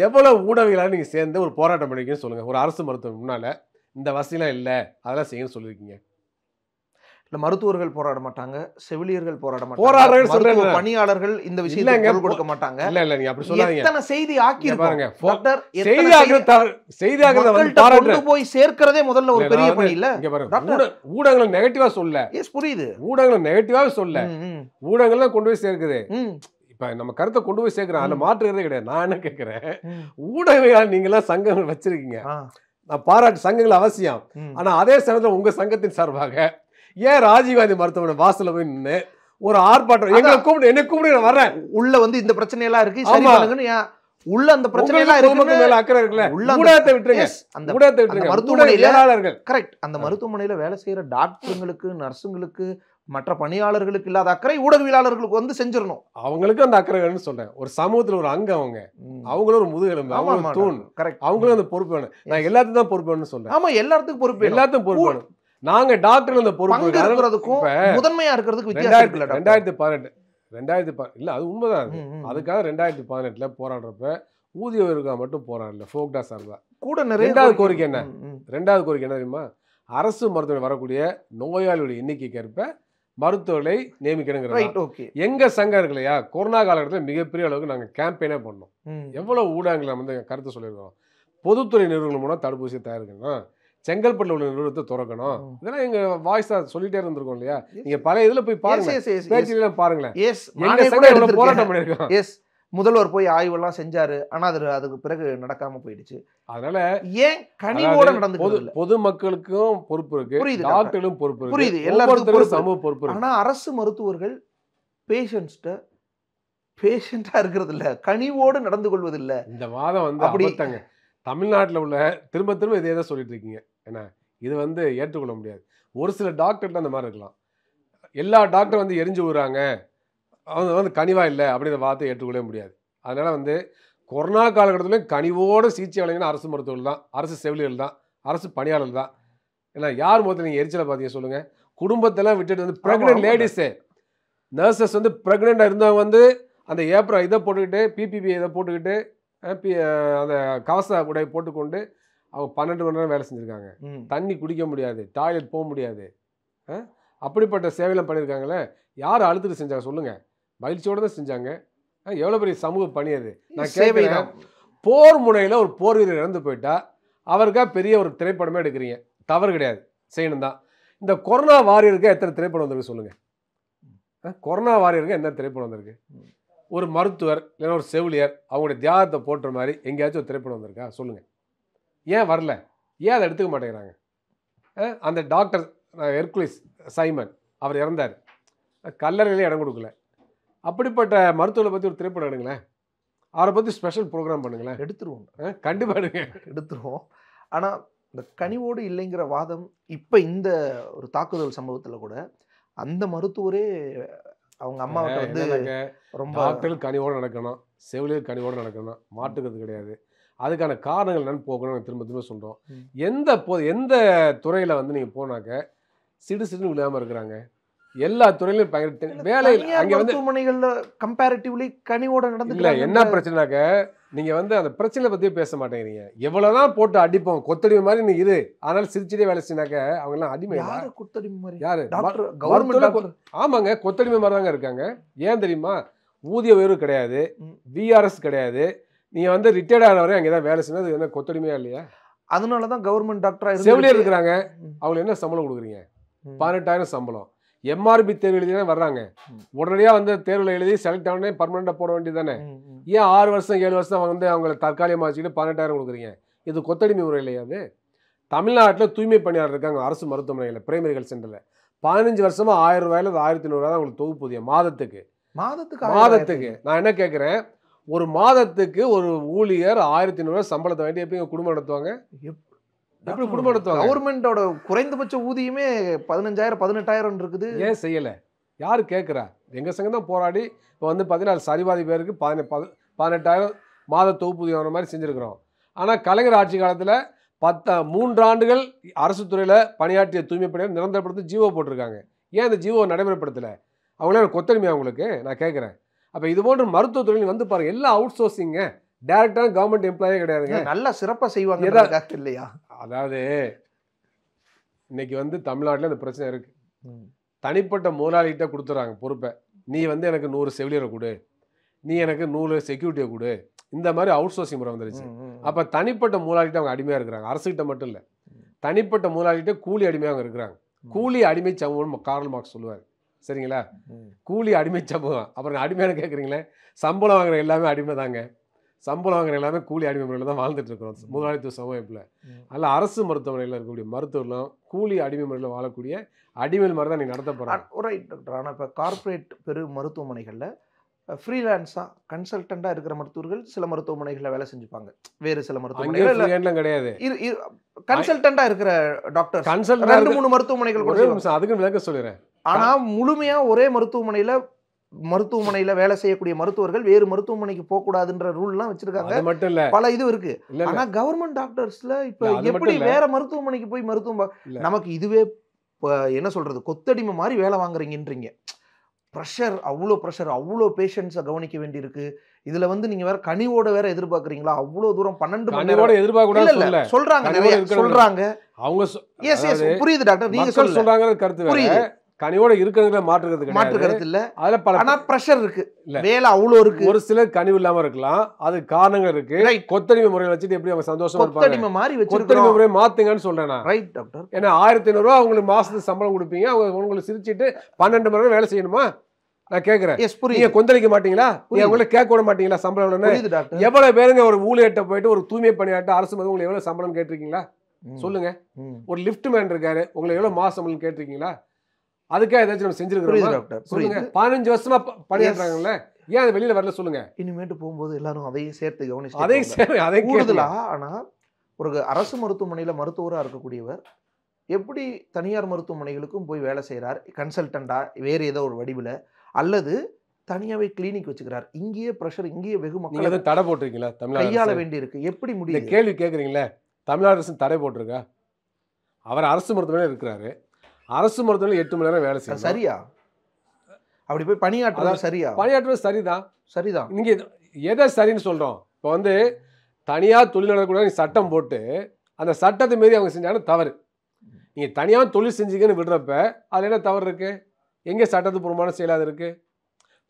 எவ்வளவு ஊடகவியலாளர் நீங்கள் சேர்ந்து ஒரு போராட்டம் பண்ணிக்கன்னு சொல்லுங்க. ஒரு அரசு மருத்துவமனை முன்னால இந்த வசதியெல்லாம் இல்லை, அதெல்லாம் செய்யணும்னு சொல்லியிருக்கீங்க. இல்ல, மருத்துவர்கள் போராட மாட்டாங்க, செவிலியர்கள் போராட மாட்டாங்க, பணியாளர்கள் இந்த விஷயத்தை குரல் கொடுக்க மாட்டாங்க. இல்ல நீங்க அப்படி சொல்லாதீங்க. எத்தனை செய்தி ஆக்கி பாருங்க டாக்டர், கொண்டு போய் சேர்க்கிறதே முதல்ல ஒரு பெரிய பணி இல்ல. இங்க பாருங்க, ஊடகங்களை நெகட்டிவா சொல்ல. எஸ், புரியுது. ஊடகங்களை நெகட்டிவா சொல்ல, ஊடகங்களை கொண்டு போய் சேர்க்குது. இப்ப நம்ம கருத்தை கொண்டு போய் சேர்க்கிறோம், அதுல மாற்றுறதே கிடையாது. நான் என்ன கேட்கிறேன், ஊடகவியலாளர் நீங்க எல்லாம் சங்கங்கள் வச்சிருக்கீங்க, நான் பாராட்டு, சங்கங்கள் அவசியம். ஆனா அதே சமயத்துல உங்க சங்கத்தின் சார்பாக ஏன் ராஜீவ்காந்தி மருத்துவமனை வாசல்ல போய் நின்று ஒரு ஆர்ப்பாட்டம், என்ன கூப்பிடு வர்றேன், உள்ள வந்து இந்த பிரச்சனை எல்லாம் இருக்கு, சரி பண்ணுங்கன்னு, உள்ள அந்த பிரச்சனை எல்லாம் இருக்கு, மேல அக்கறை இருக்குல்ல, ஊடகத்தை விட்டுருங்க, அந்த ஊடகத்தை விட்டுருங்க. மருத்துவமனையில கரெக்ட், அந்த மருத்துவமனையில வேலை செய்யற டாக்டருங்களுக்கு, நர்ஸுங்களுக்கு, மற்ற பணியாளர்களுக்கு இல்லாத அக்கறை ஊடகவியலாளர்களுக்கு வந்து செஞ்சிடணும். அவங்களுக்கு அந்த அக்கறை வேணும்னு சொல்றேன். ஒரு சமூகத்துல ஒரு அங்கம், அவங்களும் ஒரு முதுகெலும்பு, அவங்க தூண், அவங்களும் அந்த பொறுப்பு வேணும். நான் எல்லாத்துக்கும் தான் பொறுப்பு வேணும்னு சொல்றேன். ஆமா, எல்லாத்துக்கும் பொறுப்பு, எல்லாத்துக்கும் பொறுப்பு வேணும். நாங்க டாக்டர் அந்த பொறுப்பு இருக்கிறதுக்கும் முதன்மையா இருக்கிறதுக்கு வித்தியாசம் இருக்குல்ல. 2018 இல்ல, அது உண்மைதான். அதுக்காக 2018 போராடுறப்ப ஊதிய உயர்வுக்காக மட்டும் போராடல, ஃபோக்டா சார்பா கூட நிறைய. ரெண்டாவது கோரிக்கை என்ன தெரியுமா? அரசு மருத்துவமனை வரக்கூடிய நோயாளிகளுடைய எண்ணிக்கைக்கு ஏற்ப மருத்துவர்களை நியமிக்கணுங்கிறது. எங்க சங்கம் இருக்கு இல்லையா, கொரோனா காலகட்டத்தில் மிகப்பெரிய அளவுக்கு நாங்க கேம்பெயினே பண்ணோம். எவ்வளவு ஊடகங்களை வந்து கருத்து சொல்லியிருக்கோம். பொதுத்துறை நிறுவனங்கள் மூலம் தடுப்பூசியை தயாரிக்கணும், செங்கல்பட்டுல உள்ள நிறுவனத்தை திறக்கணும், இதெல்லாம் எங்க வாய்ஸா சொல்லிட்டே இருந்திருக்கோம் இல்லையா. நீங்க பழைய இதுல போய் பாருங்க, பேச்சிலாம் பாருங்களேன். போராட்டம் பண்ணிருக்கோம். எஸ், முதல்வர் போய் ஆய்வெல்லாம் செஞ்சாரு, ஆனா அதுக்கு பிறகு நடக்காம போயிடுச்சு. அதனால ஏன் கனிவோட நடந்து, பொதுமக்களுக்கும் பொறுப்பு இருக்கு, டாக்டர்களும் பொறுப்பு இருக்கு, புரியுது, எல்லாருக்கும் சமூக பொறுப்பு இருக்கு. ஆனா அரசு மருத்துவர்கள் பேஷண்டா இருக்கிறது இல்ல, கனிவோடு நடந்து கொள்வது இல்ல. இந்த வாதம் வந்து அப்படித்தாங்க தமிழ்நாட்டில் உள்ள திரும்ப திரும்ப இதே தான் சொல்லிட்டு இருக்கீங்க. ஏன்னா இது வந்து ஏற்றுக்கொள்ள முடியாது. ஒரு சில டாக்டர்கிட்ட அந்த மாதிரி இருக்கலாம், எல்லா டாக்டரும் வந்து எரிஞ்சு விடுறாங்க, அவங்க வந்து கனிவா இல்லை அப்படிங்கிற வார்த்தையை ஏற்றுக்கொள்ளவே முடியாது. அதனால வந்து கொரோனா காலகட்டத்திலையும் கனிவோட சிகிச்சை வழங்கினா அரசு மருத்துவர்கள் தான், அரசு செவிலியர்கள் தான், அரசு பணியாளர்கள் தான். ஏன்னா யார் முதல்ல நீங்கள் எரிச்சலை பார்த்தீங்க சொல்லுங்க? குடும்பத்தெல்லாம் விட்டுட்டு வந்து ப்ரெக்னென்ட் லேடிஸு, நர்சஸ் வந்து ப்ரெக்னெண்ட்டாக இருந்தவங்க வந்து அந்த ஏப்ரல் இதை போட்டுக்கிட்டு, பிபிபி இதை போட்டுக்கிட்டு அந்த கவச உடை போட்டுக்கொண்டு அவங்க 12 மணி நேரம் வேலை செஞ்சுருக்காங்க. தண்ணி குடிக்க முடியாது, டாய்லெட் போக முடியாது. அப்படிப்பட்ட சேவைலாம் பண்ணியிருக்காங்களே. யார் அழுத்துட்டு செஞ்சாங்க சொல்லுங்கள்? மகிழ்ச்சியோடு தான் செஞ்சாங்க. எவ்வளோ பெரிய சமூக பணி அது. நான் கேட்குறேன், போர் முனையில் ஒரு போர் வீரர் இறந்து போயிட்டா அவருக்காக பெரிய ஒரு திரைப்படமே எடுக்கிறீங்க, தவறு கிடையாது, செய்யணும் தான். இந்த கொரோனா வாரியருக்கு எத்தனை திரைப்படம் வந்திருக்கு சொல்லுங்கள்? கொரோனா வாரியருக்கு என்ன திரைப்படம் வந்திருக்கு? ஒரு மருத்துவர் இல்லைன்னா ஒரு செவிலியர் அவங்களுடைய தியாகத்தை போட்டுற மாதிரி எங்கேயாச்சும் ஒரு திரைப்படம் வந்திருக்கா சொல்லுங்கள்? ஏன் வரல? ஏன் அதை எடுத்துக்க மாட்டேங்கிறாங்க? அந்த டாக்டர் ஹெர்குலிஸ் சைமன் அவர் இறந்தார், கல்லறையிலே இடம் கொடுக்கல. அப்படிப்பட்ட மருத்துவரை பற்றி ஒரு திரைப்படம் எடுங்களேன், அவரை பற்றி ஸ்பெஷல் ப்ரோக்ராம் பண்ணுங்களேன். எடுத்துருவோம், கண்டிப்பாக எடுங்க, எடுத்துருவோம். ஆனால் இந்த கனிவோடு இல்லைங்கிற வாதம் இப்போ இந்த ஒரு தாக்குதல் சம்பவத்தில் கூட அந்த மருத்துவரே அவங்க அம்மாவை வந்து ரொம்ப டாக்டர் கனிவோடு நடக்கணும், செவிலியர் கனிவோடு நடக்கணும், மாட்டுக்கிறது கிடையாது. அதுக்கான காரணங்கள் என்னன்னு போகணும்னு திரும்ப திரும்ப சொல்கிறோம். எந்த துறையில் வந்து நீங்கள் போனாக்க சிடுன்னு விழாமல் இருக்கிறாங்க. எல்லா துறையிலும் வேலை அங்கே வந்து மருத்துவமனைகளில் கம்பேரிட்டிவ்லி கனிவோட நடந்து இல்லை. என்ன பிரச்சனைனாக்க நீங்கள் வந்து அந்த பிரச்சனை பற்றியே பேச மாட்டேங்கிறீங்க. எவ்வளோதான் போட்டு அடிப்போம், கொத்தடிமை மாதிரி நீ இரு, அதனால சிரிச்சிட்டே வேலை செஞ்சாக்க அவங்கெல்லாம் அடிமை. யாரு கொத்தடிமை மாதிரி? யாரு? கவர்மெண்ட். ஆமாங்க, கொத்தடிமை மாதிரி தாங்க இருக்காங்க. ஏன் தெரியுமா? ஊதிய உயர்வு கிடையாது, விஆர்எஸ் கிடையாது. நீங்கள் வந்து ரிட்டையர்ட் ஆகிற வரை அங்கே தான் வேலை செய்யணும். என்ன கொத்தடிமையா இல்லையா? அதனால தான் கவர்மெண்ட் டாக்டராக செவிலியர் இருக்கிறாங்க. அவங்களுக்கு என்ன சம்பளம் கொடுக்குறீங்க? 18,000 சம்பளம். எம்ஆர்பி தேர்வு எழுதி தானே வர்றாங்க. உடனடியாக வந்து தேர்வில் எழுதி செலக்ட் ஆனே பர்மனெண்ட்டாக போட வேண்டியது தானே. ஏன் 6 வருஷம் 7 வருஷம் வந்து அவங்களை தற்காலிகமாக வச்சுக்கிட்டு 18,000 கொடுக்குறீங்க? இது கொத்தடிமை முறை இல்லையா? அது தமிழ்நாட்டில் தூய்மை பணியாளர் இருக்காங்க அரசு மருத்துவமனையில், பிரைமரி ஹெல்த் சென்டரில் 15 வருஷமாக 1000 ரூபாயில 1500 ரூபா தான் உங்களுக்கு தொகுப்பூதியம் மாதத்துக்கு. நான் என்ன கேட்குறேன், ஒரு மாதத்துக்கு ஒரு ஊழியர் 1500 ரூபா சம்பளத்தை வேண்டி எப்படி குடும்பம் நடத்துவாங்க? எப்படி குடும்பம் நடத்துவாங்க? கவர்மெண்டோட குறைந்தபட்ச ஊதியமே 15,000 18,000 இருக்குது. ஏன் செய்யலை? யார் கேட்குறா? எங்கள் சங்கம் தான் போராடி இப்போ வந்து 14 சரிபாதி பேருக்கு 18,000 மாத தொகுப்பூதியம் வர மாதிரி செஞ்சுருக்கிறோம். ஆனால் கலைஞர் ஆட்சி காலத்தில் 3 ஆண்டுகள் அரசு துறையில் பணியாற்றிய தூய்மை பணியாளர் நிரந்தரப்படுத்தி ஜீவோ போட்டிருக்காங்க. ஏன் அந்த ஜீவோ நடைமுறைப்படுத்தலை? அவங்களே கொத்தடிமை அவங்களுக்கு நான் கேட்குறேன். அப்போ இது போன்ற மருத்துவத்துறையில் வந்து பாருங்க, எல்லாம் அவுட் சோர்சிங்க, டேரக்டான கவர்மெண்ட் எம்ப்ளாயே கிடையாதுங்க. நல்லா சிறப்பாக செய்வாங்க இல்லையா? அதாவது இன்னைக்கு வந்து தமிழ்நாட்டில் இந்த பிரச்சனை இருக்கு. தனிப்பட்ட முதலாளிகிட்ட கொடுத்துறாங்க பொறுப்பை. நீ வந்து எனக்கு 100 செவிலியரை கொடு, நீ எனக்கு 100 செக்யூரிட்டியை கொடு, இந்த மாதிரி அவுட் சோர்சிங் முறை வந்துருச்சு. அப்போ தனிப்பட்ட முதலாளிகிட்ட அவங்க அடிமையாக இருக்கிறாங்க. அரசுகிட்ட மட்டும் இல்லை, தனிப்பட்ட முதலாளிகிட்ட கூலி அடிமையாக அவங்க இருக்கிறாங்க. கூலி அடிமை சமூகம் கார்ல் மார்க்ஸ் சொல்லுவார். சரிங்களா? கூலி அடிமை சமூகம். அப்புறம் அடிமையான கேட்குறீங்களே, சம்பளம் வாங்குற எல்லாமே அடிமை தாங்க. சம்பளம் வாங்குற எல்லாமே கூலி அடிமை முறையில் தான் வாழ்ந்துட்டு இருக்கிறோம் முதலாளித்துவ சமூகத்தில். அதில் அரசு மருத்துவமனையில் இருக்கக்கூடிய மருத்துவர்களும் கூலி அடிமை முறையில் வாழக்கூடிய அடிமை மாதிரி தான் நீங்கள் நடத்த போகிறாங்க. Right doctor. ஆனால் இப்போ கார்பரேட் பெரு மருத்துவமனைகளில் ஃப்ரீலான்ஸாக கன்சல்டண்ட்டாக இருக்கிற மருத்துவர்கள் சில மருத்துவமனைகளில் வேலை செஞ்சுப்பாங்க. வேறு சில மருத்துவமனைகள் கிடையாது. கன்சல்டண்ட்டாக இருக்கிற டாக்டர் 2-3 மருத்துவமனைகள் கூட. அதுக்கு விளக்க சொல்லிடுறேன். ஆனால் முழுமையாக ஒரே மருத்துவமனையில் வேலை செய்யக்கூடிய மருத்துவர்கள் வேறு மருத்துவமனைக்கு போகக்கூடாதுன்ற ரூல்லாம் வச்சிருக்காங்க. மட்டும் இல்ல, பல இது இருக்கு. ஆனா கவர்மெண்ட் டாக்டர்ஸ்ல இப்ப எப்படி வேற மருத்துவமனைக்கு போய் மருத்துவம் நமக்கு இதுவே என்ன சொல்றது, கொத்தடிமை மாதிரி வேலை வாங்குறீங்கன்றீங்க. ப்ரெஷர், அவ்வளோ பேஷண்ட்ஸை கவனிக்க வேண்டியிருக்கு. இதுல வந்து நீங்க வேற கனிவோட வேற எதிர்பார்க்குறீங்களா? அவ்வளோ தூரம் 12 மணி நேரம் எதிர்பார்க்க சொல்றாங்க அவங்க. புரியுது டாக்டர், நீங்க சொல்றாங்க கருத்து புரியுது. கனிவோட இருக்கிறதுல மாற்றுக்கிறது இல்ல. அதுல ஆனா பிரஷர் இருக்கு, வேலை அவ்வளோ இருக்கு. ஒரு சிலர் கனிவு இல்லாம இருக்கலாம், அது காரணங்கள் இருக்கு. கொத்தடிமை முறையை வச்சுட்டு எப்படி அவங்க சந்தோஷமா இருப்பாங்க? மாதிரி கொத்தடிமை முறையை மாத்துங்கன்னு சொல்றேன். Right doctor. ஏன்னா 1500 ரூபா உங்களுக்கு மாசத்துக்கு சம்பளம் கொடுப்பீங்க, அவங்க உங்களுக்கு சிரிச்சிட்டு 12 மணி நேரம் வேலை செய்யணுமா? நான் கேட்கிறேன், நீங்க கொந்தளிக்க மாட்டீங்களா? நீங்க உங்களை கேட்க விட மாட்டீங்களா சம்பளம்? எவ்வளவு பேருங்க ஒரு ஊழியர்கிட்ட போயிட்டு ஒரு தூய்மை பணியாட்ட அரசு மருந்து உங்களுக்கு எவ்வளவு சம்பளம் கேட்டிருக்கீங்களா? சொல்லுங்க. ஒரு லிஃப்ட் மேன் இருக்காரு, உங்களுக்கு எவ்வளவு மாசம் சம்பளம் கேட்டிருக்கீங்களா? அதுக்கே ஏதாச்சும் நம்ம செஞ்சிருக்கிறோம் சொல்லுங்க. 15 வருஷமா பணியாற்றுறாங்கல்ல, ஏன் அது வெளியில வரல சொல்லுங்க. இனிமேட்டு போகும்போது எல்லாரும் அதையும் சேர்த்து கவனிச்சு அதை கூடுதலா. ஆனா ஒரு அரசு மருத்துவமனையில மருத்துவரா இருக்கக்கூடியவர் எப்படி தனியார் மருத்துவமனைகளுக்கும் போய் வேலை செய்யறார், கன்சல்டண்டா வேறு ஏதோ ஒரு வடிவில், அல்லது தனியாவே கிளினிக் வச்சுக்கிறார்? இங்கேயே பிரஷர், இங்கேயே வெகு மக்கள் தடை போட்டிருக்கீங்களா? தமிழ்நாடு கையாள வேண்டி இருக்கு. எப்படி முடியும்? கேள்வி கேட்குறீங்களே, தமிழ்நாடு அரசு தடை போட்டிருக்கா? அவர் அரசு மருத்துவமனையில் இருக்கிறாரு, அரசு மருத்துவமனையில் 8 மணி நேரம் வேலை செய்யும். சரியா? அப்படி போய் பணியாற்றுறது சரியா? பணியாற்றுறது சரிதான். நீங்க எதை சரின்னு சொல்றோம்? இப்போ வந்து தனியாக தொழில் நடக்கக்கூடாது நீ சட்டம் போட்டு அந்த சட்டத்தை மீறி அவங்க செஞ்சாலும் தவறு. நீங்கள் தனியாக தொழில் செஞ்சீங்கன்னு விடுறப்ப அதில் என்ன தவறு இருக்குது? எங்கே சட்டத்துக்கு புறமான செயலாது இருக்குது?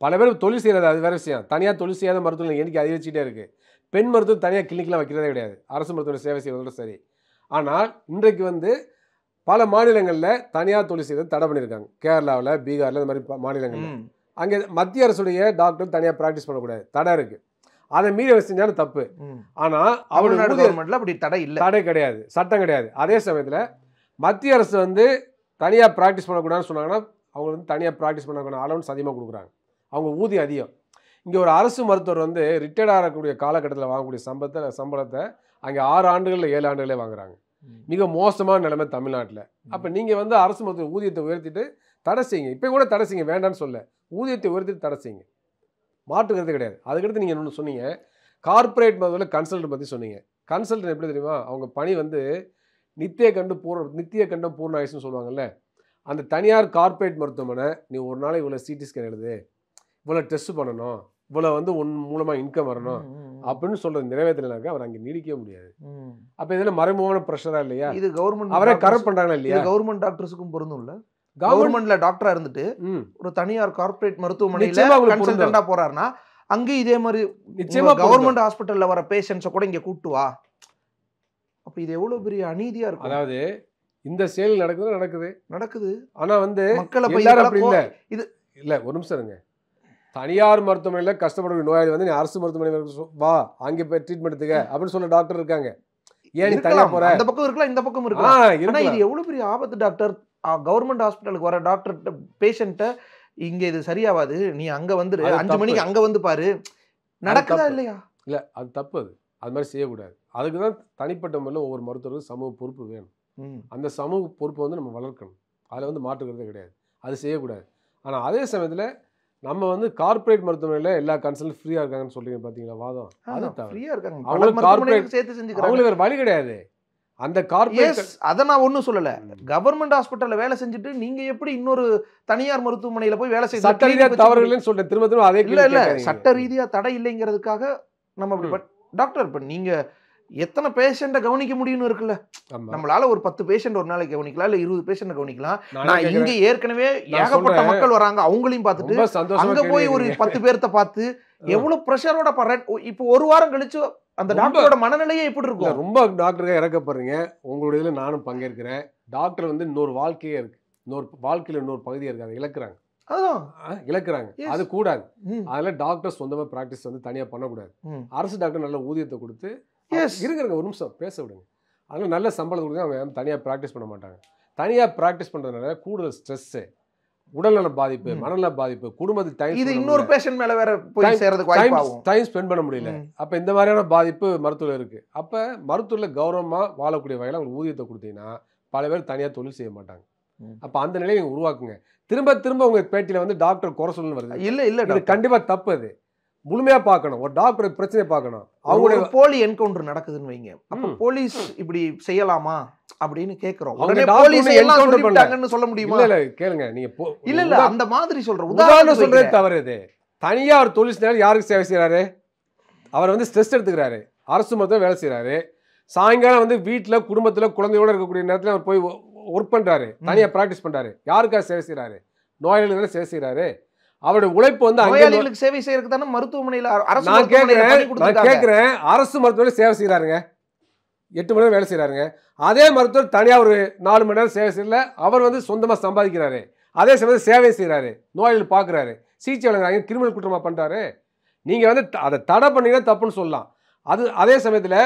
பல பேர் தொழில் செய்கிறது அது வேறு விஷயம். தனியாக தொழில் செய்யாத மருத்துவர்கள் எண்ணிக்கை அதிகரிச்சுட்டே இருக்குது. பெண் மருத்துவம் தனியாக கிளினிக்லாம் வைக்கிறதே கிடையாது, அரசு மருத்துவ சேவை செய்வதோட சரி. ஆனால் இன்றைக்கு வந்து பல மாநிலங்களில் தனியார் தொழில் செய்வது தடை பண்ணியிருக்காங்க. கேரளாவில், பீகாரில் இந்த மாதிரி மாநிலங்களில் அங்கே மத்திய அரசுடைய டாக்டர் தனியாக ப்ராக்டிஸ் பண்ணக்கூடாது, தடை இருக்குது. அதை மீறி அவர் செஞ்சாலும் தப்பு. ஆனால் அவருடைய கவர்மெண்ட்ல அப்படி தடை இல்லை, தடை கிடையாது, சட்டம் கிடையாது. அதே சமயத்தில் மத்திய அரசு வந்து தனியாக ப்ராக்டிஸ் பண்ணக்கூடாதுன்னு சொன்னாங்கன்னா அவங்க வந்து தனியாக ப்ராக்டிஸ் பண்ணக்கூடாது அலவன்ஸ் அதிகமாக கொடுக்குறாங்க, அவங்க ஊதியம் அதிகம். இங்கே ஒரு அரசு மருத்துவர் வந்து ரிட்டையர்ட் ஆகக்கூடிய காலகட்டத்தில் வாங்கக்கூடிய சம்பளத்தை அங்கே 6 ஆண்டுகளில் 7 ஆண்டுகளே வாங்குறாங்க. மிக மோசமான நிலைமை தமிழ்நாட்டில். அப்போ நீங்கள் வந்து அரசு மருத்துவ ஊதியத்தை உயர்த்திட்டு தடை செய்யுங்க. இப்போ கூட தடை செய்யுங்க, வேண்டான்னு சொல்ல, ஊதியத்தை உயர்த்திட்டு தடை செய்யுங்க, மாற்றுக்கிறது கிடையாது. அதுக்கடுத்து நீங்கள் ஒன்று சொன்னீங்க, கார்ப்பரேட் மருத்துவத்தில் கன்சல்டன் பற்றி சொன்னீங்க. கன்சல்டன் எப்படி தெரியுமா? அவங்க பணி வந்து நித்திய கண்டம் பூர்ண ஆயுசுன்னு சொல்லுவாங்கல்ல. அந்த தனியார் கார்ப்பரேட் மருத்துவமனை நீ ஒரு நாளைக்கு இவ்வளோ சிடி ஸ்கேன் எழுது, இவ்வளோ டெஸ்ட் பண்ணணும், இவ்வளோ வந்து உன் மூலமாக இன்கம் வரணும் அப்படின்னு சொல்கிறது நிறைவேற்றலைனாக்கா அவர் அங்கே நீடிக்கவே முடியாது. அப்போ இதில் மறைமுகமான ப்ரெஷரா இல்லையா? இது கவர்மெண்ட் அவரே கரெக்ட் பண்ணுறாங்களா இல்லையா? கவர்மெண்ட் டாக்டர்ஸுக்கும் பொருந்தும் இல்லை. கவர்மெண்ட்ல டாக்டரா இருந்துட்டு ஒரு தனியார் கார்ப்பரேட் மருத்துவமனையில கன்சல்டன்டா போறாருன்னா அங்கே இதே மாதிரி நிச்சயமா கவர்மெண்ட் ஹாஸ்பிட்டல்ல வர பேஷண்ட்ஸை கூட இங்க கூட்டு வா. அப்ப இது எவ்வளவு பெரிய அநீதியா இருக்கும். அதாவது இந்த செயல் நடக்குது. ஆனா வந்து மக்களை அப்படி இல்ல, இது இல்ல, ஒரு நிமிஷம் இருங்க. தனியார் மருத்துவமனையில் கஷ்டப்படக்கூடிய நோயாளி வந்து நீ அரசு மருத்துவமனை வா அங்கே போய் ட்ரீட்மெண்ட் எடுத்துக்க அப்படின்னு சொல்ல டாக்டர் இருக்காங்க. ஏன் நீ தனியா போற? அந்த பக்கம் இருக்கலாம், இந்த பக்கம் இருக்கலாம். ஆனா இது எவ்வளவு பெரிய ஆபத்து டாக்டர். கவர்மெண்ட் ஹாஸ்பிட்டலுக்கு வர டாக்டர் பேஷண்ட்டை இங்க இது சரியாவாது, நீ அங்க வந்துரு, 5 மணிக்கு அங்க வந்து பாரு, நடக்குதா இல்லையா? இல்ல, அது தப்பு. அது மாதிரி செய்யக்கூடாது. அதுக்கு தான் தனிப்பட்ட முறையில் ஒவ்வொரு மருத்துவருக்கும் சமூக பொறுப்பு வேணும். அந்த சமூக பொறுப்பை வந்து நம்ம வளர்க்கணும். அதில் வந்து மாற்றுக்கிறதே கிடையாது, அது செய்யக்கூடாது. ஆனால் அதே சமயத்தில் நம்ம வந்து கார்ப்பரேட் மருத்துவமனையில் எல்லா கன்சல்டும் ஃப்ரீயாக இருக்காங்கன்னு சொல்றீங்க பார்த்தீங்களா? வாதம் அது ஃப்ரீயாக இருக்காங்க. அவங்களுக்கு கார்ப்பரேட் சேர்த்து செஞ்சுக்கிறாங்க, அவங்களுக்கு வேறு வழி கிடையாது. அந்த கார்ப்பரேட் அதை நான் ஒன்றும் சொல்லலை. கவர்மெண்ட் ஹாஸ்பிட்டலில் வேலை செஞ்சுட்டு நீங்க எப்படி இன்னொரு தனியார் மருத்துவமனையில் போய் வேலை செய்ய சட்ட ரீதியாக தவறுகள்னு சொல்றேன். திரும்ப அதே இல்லை, சட்ட ரீதியாக தடை இல்லைங்கிறதுக்காக நம்ம அப்படி டாக்டர் இப்போ நீங்க எத்தனை பேஷண்ட்டை கவனிக்க முடியும்னு இருக்குல்ல. நம்மளால ஒரு 10 பேஷண்ட் ஒரு நாளைக்கு கவனிக்கலாம், இல்ல 20 பேஷண்ட் கவனிக்கலாம். நான் இங்க ஏற்கனவே ஏகப்பட்ட மக்கள் வராங்க, அவங்களையும் பார்த்துட்டு அங்க போய் ஒரு 10 பேர்த்த பார்த்து எவ்வளவு ப்ரெஷரோட படுறேன். இப்போ ஒரு வாரம் கழிச்சு அந்த டாக்டரோட மனநிலையே எப்படி இருக்கும்? ரொம்ப டாக்டருக்காக இறக்கப்படுறீங்க. உங்களுடைய இதுல நானும் பங்கேற்கிறேன். டாக்டர் வந்து இன்னொரு வாழ்க்கையே இருக்கு, இன்னொரு வாழ்க்கையில இன்னொரு பகுதியே இருக்கு, அதை இழக்கிறாங்க. இழக்கிறாங்க, அது கூடாது. அதனால டாக்டர் சொந்தமா பிராக்டிஸ் வந்து தனியா பண்ணக்கூடாது. அரசு டாக்டர் நல்ல ஊதியத்தை கொடுத்து இருக்கிறங்க, ஒரு நிமிஷம் பேச விடுங்க. அதனால நல்ல சம்பளம் கொடுத்து அவங்க தனியாக ப்ராக்டிஸ் பண்ண மாட்டாங்க. தனியாக ப்ராக்டிஸ் பண்ணுறதுனால கூடுதல் ஸ்ட்ரெஸ்ஸு, உடல்நல பாதிப்பு, மனநல பாதிப்பு, குடும்பத்துக்கு டைம், இது இன்னொரு பேஷண்ட் மேலே வேற போய் சேர்றதுக்கு டைம் ஸ்பெண்ட் பண்ண முடியல. அப்போ இந்த மாதிரியான பாதிப்பு மருத்துவத்தில் இருக்குது. அப்போ மருத்துவத்தில் கௌரவமாக வாழக்கூடிய வகையில் அவங்க ஊதியத்தை கொடுத்தீங்கன்னா பல பேர் தனியாக தொழில் செய்ய மாட்டாங்க. அப்போ அந்த நிலையை நீங்கள் உருவாக்குங்க. திரும்ப உங்கள் பேட்டியில் வந்து டாக்டர் குறை சொல்லணும்னு வருது. இல்லை, இது கண்டிப்பாக தப்பு. அது முழுமையா பார்க்கணும். ஒரு டாக்டர் பிரச்சனையை பார்க்கணும். அவங்களுடைய போலி என்கவுண்டர் நடக்குதுன்னு வைங்க, அப்ப போலீஸ் இப்படி செய்யலாமா அப்படின்னு கேக்குறோம். உடனே போலீஸ் என்கவுண்டர் பண்ணாங்கன்னு சொல்ல முடியுமா? இல்ல கேளுங்க, நீங்க இல்ல அந்த மாதிரி சொல்ற உதாரணம் சொல்றதே தவறு. இது தனியா ஒரு தொழில் யாருக்கு சேவை செய்யறாரு? அவர் வந்து ஸ்ட்ரெஸ் எடுத்துக்கிறாரு, அரசு மருத்துவம் வேலை செய்யறாரு. சாயங்காலம் வந்து வீட்டுல குடும்பத்துல குழந்தையோட இருக்கக்கூடிய நேரத்துல அவர் போய் ஒர்க் பண்றாரு, தனியா பிராக்டிஸ் பண்றாரு. யாருக்காக சேவை செய்யறாரு? நோயாளிகளுக்கு சேவை செய்யறாரு. அவருடைய உழைப்பு வந்து நோயாளிகளுக்கு சேவை செய்யறதுக்கு தானே மருத்துவமனையில் அரசு. நான் கேட்கிறேன், அரசு மருத்துவமனையில் சேவை செய்யறாருங்க, 8 மணி நேரம் வேலை செய்யறாருங்க. அதே மருத்துவர் தனியாக ஒரு 4 மணி நேரம் சேவை செய்யல, அவர் வந்து சொந்தமாக சம்பாதிக்கிறாரு. அதே சமயத்தில் சேவை செய்யறாரு, நோயாளிகள் பார்க்குறாரு, சிகிச்சை வழங்குறாங்க. கிரிமினல் குற்றமா பண்றாரு. நீங்க வந்து அதை தடை பண்ணீங்கன்னா தப்புன்னு சொல்லலாம். அதே சமயத்தில்